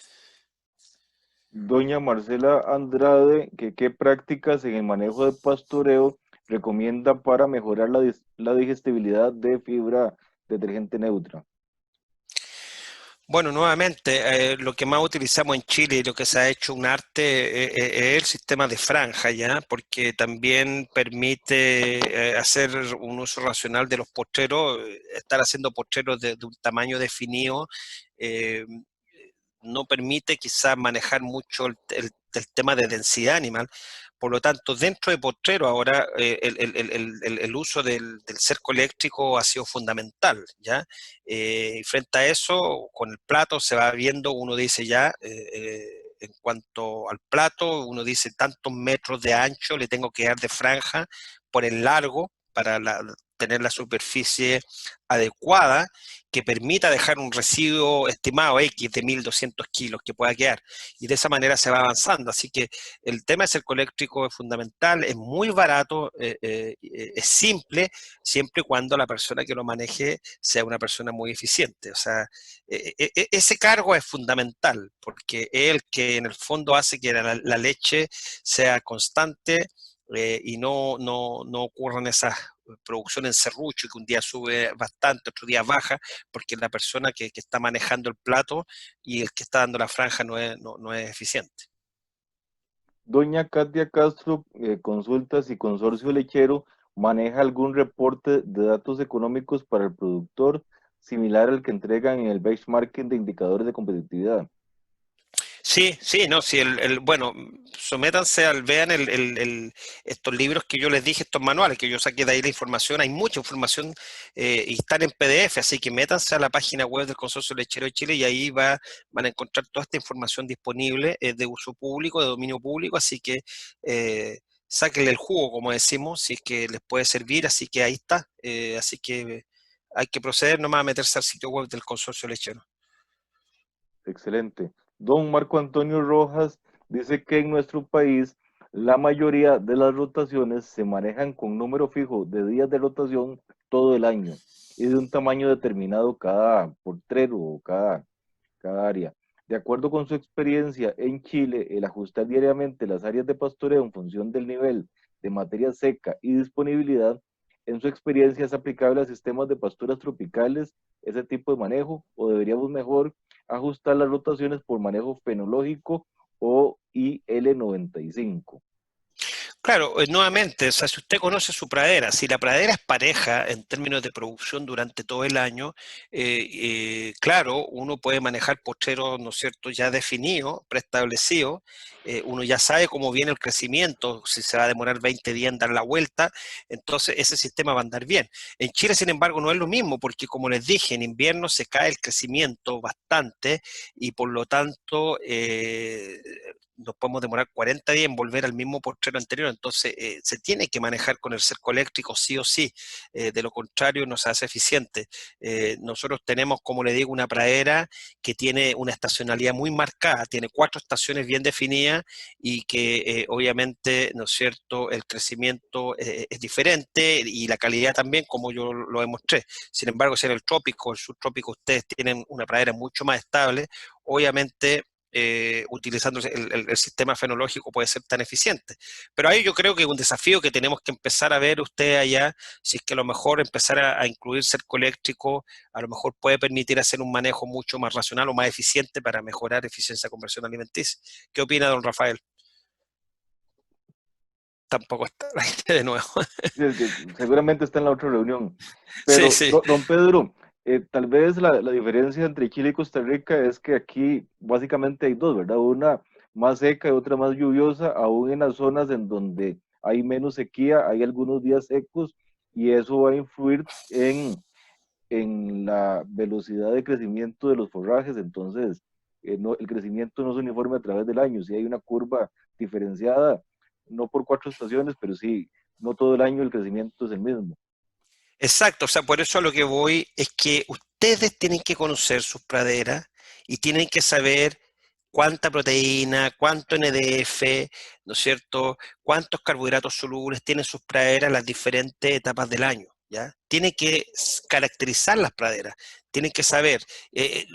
Doña Marcela Andrade, ¿qué prácticas en el manejo de pastoreo recomienda para mejorar la digestibilidad de fibra detergente neutra? Bueno, nuevamente, lo que más utilizamos en Chile y lo que se ha hecho un arte es el sistema de franja, ¿ya? Porque también permite hacer un uso racional de los potreros, estar haciendo potreros de un tamaño definido, eh, no permite quizás manejar mucho el tema de densidad animal. Por lo tanto, dentro de potrero ahora el uso del cerco eléctrico ha sido fundamental, ¿ya? Y frente a eso, con el plato se va viendo, uno dice ya, en cuanto al plato, uno dice tantos metros de ancho le tengo que dar de franja por el largo para tener la superficie adecuada que permita dejar un residuo estimado X de 1.200 kilos que pueda quedar. Y de esa manera se va avanzando. Así que el tema del cerco eléctrico es fundamental, es muy barato, es simple, siempre y cuando la persona que lo maneje sea una persona muy eficiente. O sea, ese cargo es fundamental, porque es el que en el fondo hace que la leche sea constante y no ocurran esas producciones en serrucho, que un día sube bastante, otro día baja, porque la persona que está manejando el plato y el que está dando la franja no es eficiente. Doña Katia Castro, consulta si Consorcio Lechero maneja algún reporte de datos económicos para el productor similar al que entregan en el benchmarking de indicadores de competitividad. Sí, no, sí, bueno, sométanse vean estos libros que yo les dije, estos manuales, que yo saqué de ahí la información, hay mucha información y están en PDF, así que métanse a la página web del Consorcio Lechero de Chile y ahí van a encontrar toda esta información disponible, de uso público, de dominio público, así que sáquenle el jugo, como decimos, si es que les puede servir, así que ahí está, así que hay que proceder nomás a meterse al sitio web del Consorcio Lechero. Excelente. Don Marco Antonio Rojas dice que en nuestro país la mayoría de las rotaciones se manejan con número fijo de días de rotación todo el año y de un tamaño determinado cada potrero o cada área. De acuerdo con su experiencia en Chile, el ajustar diariamente las áreas de pastoreo en función del nivel de materia seca y disponibilidad, en su experiencia es aplicable a sistemas de pasturas tropicales, ese tipo de manejo, o deberíamos mejor ajustar las rotaciones por manejo fenológico o IL95. Claro, nuevamente, o sea, si usted conoce su pradera, si la pradera es pareja en términos de producción durante todo el año, claro, uno puede manejar potreros, ¿no es cierto?, ya definidos, preestablecidos, uno ya sabe cómo viene el crecimiento, si se va a demorar 20 días en dar la vuelta, entonces ese sistema va a andar bien. En Chile, sin embargo, no es lo mismo, porque como les dije, en invierno se cae el crecimiento bastante y por lo tanto nos podemos demorar 40 días en volver al mismo postrero anterior, entonces se tiene que manejar con el cerco eléctrico sí o sí, de lo contrario no se hace eficiente. Nosotros tenemos, como le digo, una pradera que tiene una estacionalidad muy marcada, tiene 4 estaciones bien definidas y que obviamente, ¿no es cierto?, el crecimiento es diferente y la calidad también, como yo lo demostré. Sin embargo, si en el trópico, el subtrópico, ustedes tienen una pradera mucho más estable, obviamente utilizando el sistema fenológico puede ser tan eficiente. Pero ahí yo creo que es un desafío que tenemos que empezar a ver ustedes allá, si es que a lo mejor empezar a incluir cerco eléctrico, a lo mejor puede permitir hacer un manejo mucho más racional o más eficiente para mejorar eficiencia de conversión alimenticia. ¿Qué opina don Rafael? Tampoco está ahí de nuevo. Sí, es que seguramente está en la otra reunión. Sí, Pero, sí. don Pedro, tal vez la diferencia entre Chile y Costa Rica es que aquí básicamente hay dos, ¿verdad? Una más seca y otra más lluviosa, aún en las zonas en donde hay menos sequía, hay algunos días secos y eso va a influir en la velocidad de crecimiento de los forrajes. Entonces, el crecimiento no es uniforme a través del año, sí hay una curva diferenciada, no por 4 estaciones, pero sí, no todo el año el crecimiento es el mismo. Exacto, o sea, por eso a lo que voy es que ustedes tienen que conocer sus praderas y tienen que saber cuánta proteína, cuánto NDF, ¿no es cierto? Cuántos carbohidratos solubles tienen sus praderas en las diferentes etapas del año, ¿ya? Tienen que caracterizar las praderas, tienen que saber.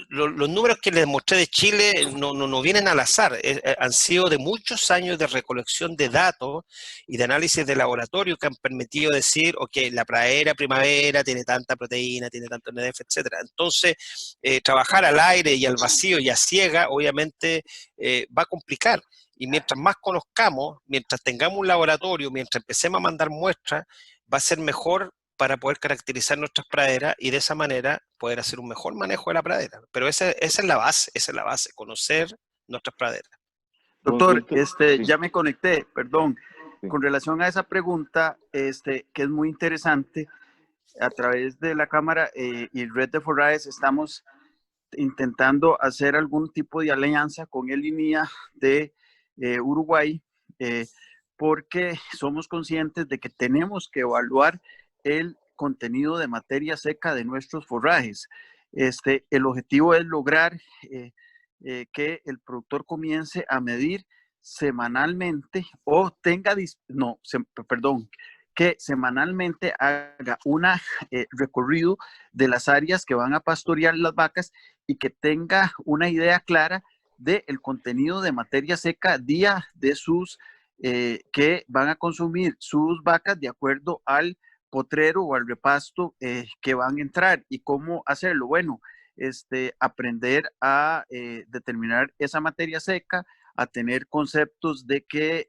Los números que les mostré de Chile no vienen al azar, han sido de muchos años de recolección de datos y de análisis de laboratorio que han permitido decir, ok, la pradera primavera tiene tanta proteína, tiene tanto NDF, etcétera. Entonces, trabajar al aire y al vacío y a ciega, obviamente, va a complicar. Y mientras más conozcamos, mientras tengamos un laboratorio, mientras empecemos a mandar muestras, va a ser mejor para poder caracterizar nuestras praderas y de esa manera poder hacer un mejor manejo de la pradera. Pero esa es la base, conocer nuestras praderas. Doctor, Consulta, sí, ya me conecté, perdón. sí. Con relación a esa pregunta, que es muy interesante, a través de la Cámara y Red de Forraes estamos intentando hacer algún tipo de alianza con el INIA de Uruguay, eh, porque somos conscientes de que tenemos que evaluar el contenido de materia seca de nuestros forrajes. El objetivo es lograr que el productor comience a medir semanalmente o tenga, no, perdón, que semanalmente haga un recorrido de las áreas que van a pastorear las vacas y que tenga una idea clara del contenido de materia seca día de sus que van a consumir sus vacas de acuerdo al potrero o al repasto que van a entrar y cómo hacerlo. Bueno, aprender a determinar esa materia seca, a tener conceptos de que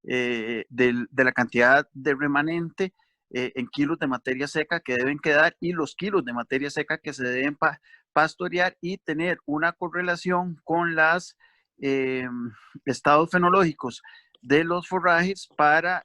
de la cantidad de remanente en kilos de materia seca que deben quedar y los kilos de materia seca que se deben pastorear y tener una correlación con los estados fenológicos de los forrajes para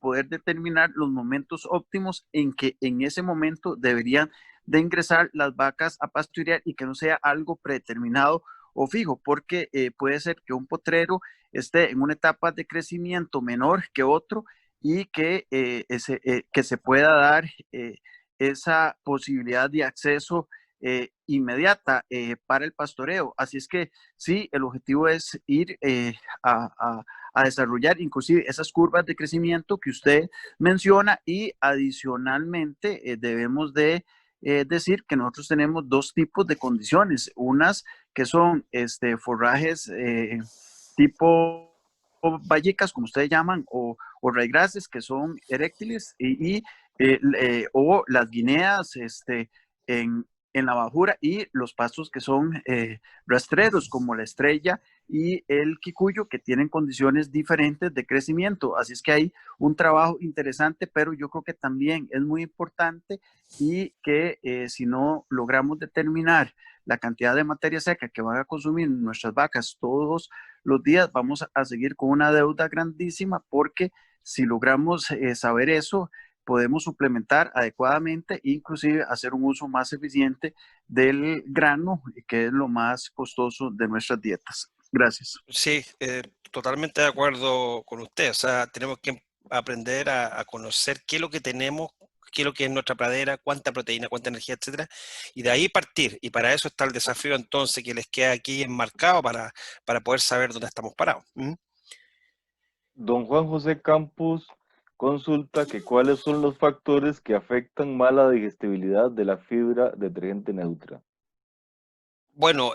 poder determinar los momentos óptimos en que en ese momento deberían de ingresar las vacas a pastorear y que no sea algo predeterminado o fijo, porque puede ser que un potrero esté en una etapa de crecimiento menor que otro y que se pueda dar esa posibilidad de acceso inmediata para el pastoreo. Así es que sí, el objetivo es ir a desarrollar inclusive esas curvas de crecimiento que usted menciona y adicionalmente debemos de decir que nosotros tenemos dos tipos de condiciones, unas que son forrajes tipo vallecas, como ustedes llaman, o raigrases, que son eréctiles, o las guineas en la bajura, y los pastos que son rastreros, como la estrella y el quicuyo, que tienen condiciones diferentes de crecimiento. Así es que hay un trabajo interesante, pero yo creo que también es muy importante y que si no logramos determinar la cantidad de materia seca que van a consumir nuestras vacas todos los días, vamos a seguir con una deuda grandísima, porque si logramos saber eso, podemos suplementar adecuadamente e inclusive hacer un uso más eficiente del grano, que es lo más costoso de nuestras dietas. Gracias. Sí, totalmente de acuerdo con usted. O sea, tenemos que aprender a conocer qué es lo que tenemos, qué es lo que es nuestra pradera, cuánta proteína, cuánta energía, etcétera, y de ahí partir. Y para eso está el desafío entonces que les queda aquí enmarcado para poder saber dónde estamos parados. ¿Mm? Don Juan José Campos consulta que cuáles son los factores que afectan más la digestibilidad de la fibra detergente neutra. Bueno,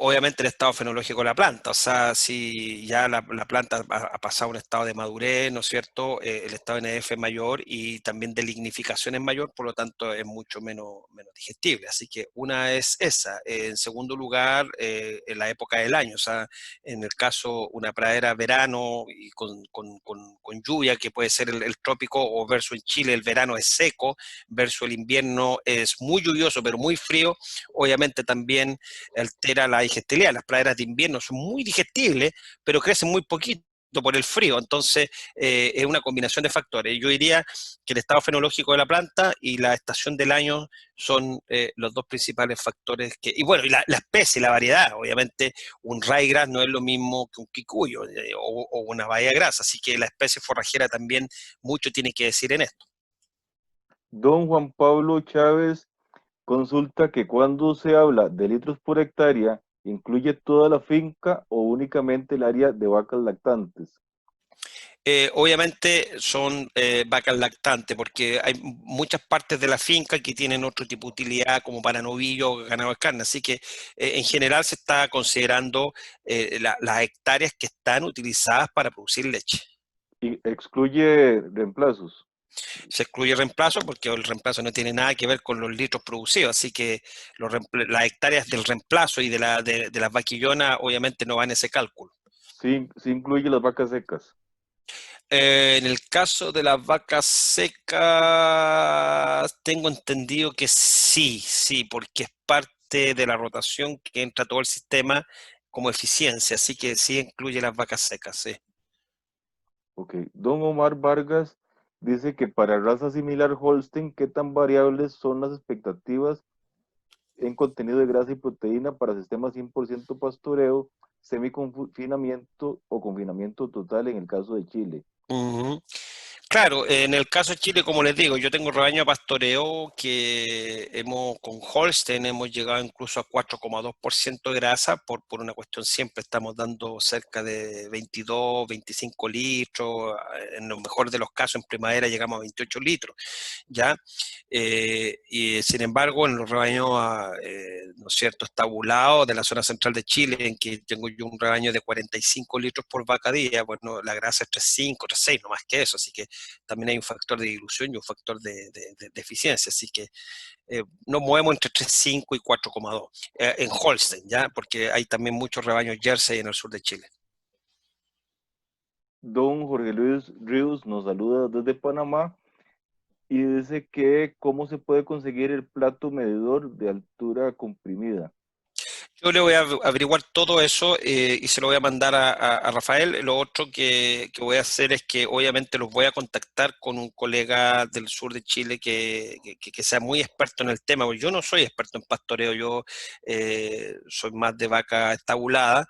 obviamente el estado fenológico de la planta, o sea, si ya la planta ha pasado un estado de madurez, ¿no es cierto? El estado NF es mayor y también de lignificación es mayor, por lo tanto es mucho menos digestible. Así que una es esa. En segundo lugar, en la época del año, o sea, en el caso una pradera verano y con lluvia, que puede ser el trópico, o versus en Chile el verano es seco, versus el invierno es muy lluvioso pero muy frío, obviamente también altera la digestibilidad. Las praderas de invierno son muy digestibles, pero crecen muy poquito por el frío, entonces es una combinación de factores. Yo diría que el estado fenológico de la planta y la estación del año son los dos principales factores que, y bueno, y la especie, la variedad, obviamente un ryegrass no es lo mismo que un quicuyo o una bahía grasa, así que la especie forrajera también mucho tiene que decir en esto. Don Juan Pablo Chávez consulta que cuando se habla de litros por hectárea, ¿incluye toda la finca o únicamente el área de vacas lactantes? Obviamente son vacas lactantes, porque hay muchas partes de la finca que tienen otro tipo de utilidad, como para novillo, ganado de carne. Así que en general se está considerando las hectáreas que están utilizadas para producir leche. Y excluye reemplazos. Se excluye reemplazo porque el reemplazo no tiene nada que ver con los litros producidos, así que las hectáreas del reemplazo y de las vaquillonas obviamente no van en ese cálculo. Sí, sí incluye las vacas secas. En el caso de las vacas secas, tengo entendido que sí, porque es parte de la rotación que entra a todo el sistema como eficiencia, así que sí incluye las vacas secas, sí. Ok. Don Omar Vargas dice que para raza similar Holstein, ¿qué tan variables son las expectativas en contenido de grasa y proteína para sistemas 100% pastoreo, semi-confinamiento o confinamiento total en el caso de Chile? Ujú. Claro, en el caso de Chile, como les digo, yo tengo rebaño de pastoreo que con Holstein hemos llegado incluso a 4,2% de grasa por una cuestión siempre, estamos dando cerca de 22, 25 litros, en lo mejor de los casos en primavera llegamos a 28 litros, ¿ya? Y sin embargo, en los rebaños, ¿no es cierto?, estabulados de la zona central de Chile, en que tengo yo un rebaño de 45 litros por vaca día, bueno, la grasa es 3,5, 3,6, no más que eso, así que también hay un factor de dilución y un factor de eficiencia, así que nos movemos entre 3,5 y 4,2 en Holstein, ¿ya? Porque hay también muchos rebaños Jersey en el sur de Chile. Don Jorge Luis Ríos nos saluda desde Panamá y dice que cómo se puede conseguir el plato medidor de altura comprimida. Yo le voy a averiguar todo eso y se lo voy a mandar a Rafael. Lo otro que voy a hacer es que obviamente los voy a contactar con un colega del sur de Chile que sea muy experto en el tema, porque yo no soy experto en pastoreo, yo soy más de vaca estabulada,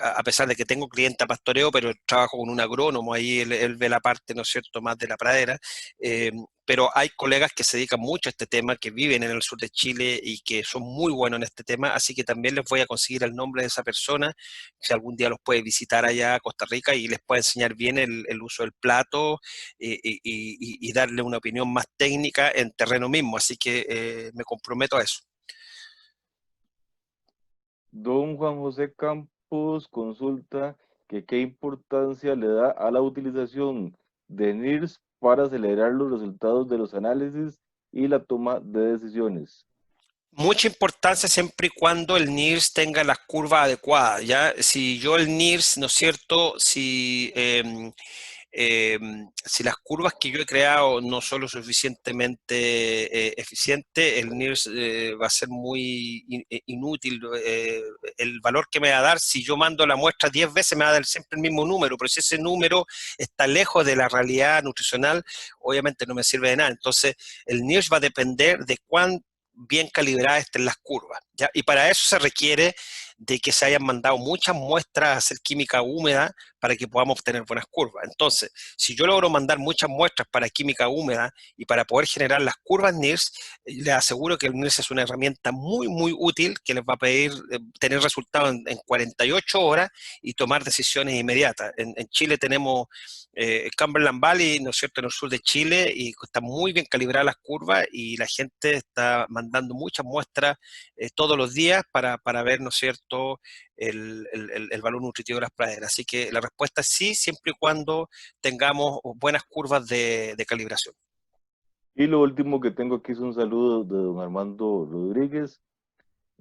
a pesar de que tengo cliente a pastoreo, pero trabajo con un agrónomo, ahí él ve la parte, ¿no es cierto?, más de la pradera. eh, pero hay colegas que se dedican mucho a este tema, que viven en el sur de Chile y que son muy buenos en este tema, así que también les voy a conseguir el nombre de esa persona, si algún día los puede visitar allá a Costa Rica y les puede enseñar bien el uso del plato y darle una opinión más técnica en terreno mismo, así que me comprometo a eso. Don Juan José Campos consulta que qué importancia le da a la utilización de NIRS para acelerar los resultados de los análisis y la toma de decisiones. Mucha importancia siempre y cuando el NIRS tenga las curvas adecuadas, ¿ya? Si yo el NIRS, ¿no es cierto? Si las curvas que yo he creado no son lo suficientemente eficientes, el NIRS va a ser muy inútil. El valor que me va a dar, si yo mando la muestra 10 veces, me va a dar siempre el mismo número, pero si ese número está lejos de la realidad nutricional, obviamente no me sirve de nada. Entonces, el NIRS va a depender de cuán bien calibradas estén las curvas, ¿ya? Y para eso se requiere de que se hayan mandado muchas muestras a hacer química húmeda para que podamos obtener buenas curvas. Entonces, si yo logro mandar muchas muestras para química húmeda y para poder generar las curvas NIRS, les aseguro que el NIRS es una herramienta muy, muy útil que les va a pedir tener resultados en 48 horas y tomar decisiones inmediatas. En Chile tenemos Cumberland Valley, ¿no es cierto?, en el sur de Chile, y están muy bien calibradas las curvas y la gente está mandando muchas muestras todos los días para ver, ¿no es cierto?, el valor nutritivo de las praderas. Así que la respuesta es sí, siempre y cuando tengamos buenas curvas de calibración. Y lo último que tengo aquí es un saludo de don Armando Rodríguez.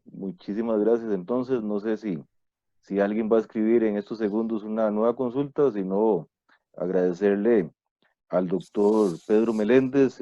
Muchísimas gracias. Entonces, no sé si alguien va a escribir en estos segundos una nueva consulta, o si no, agradecerle al doctor Pedro Meléndez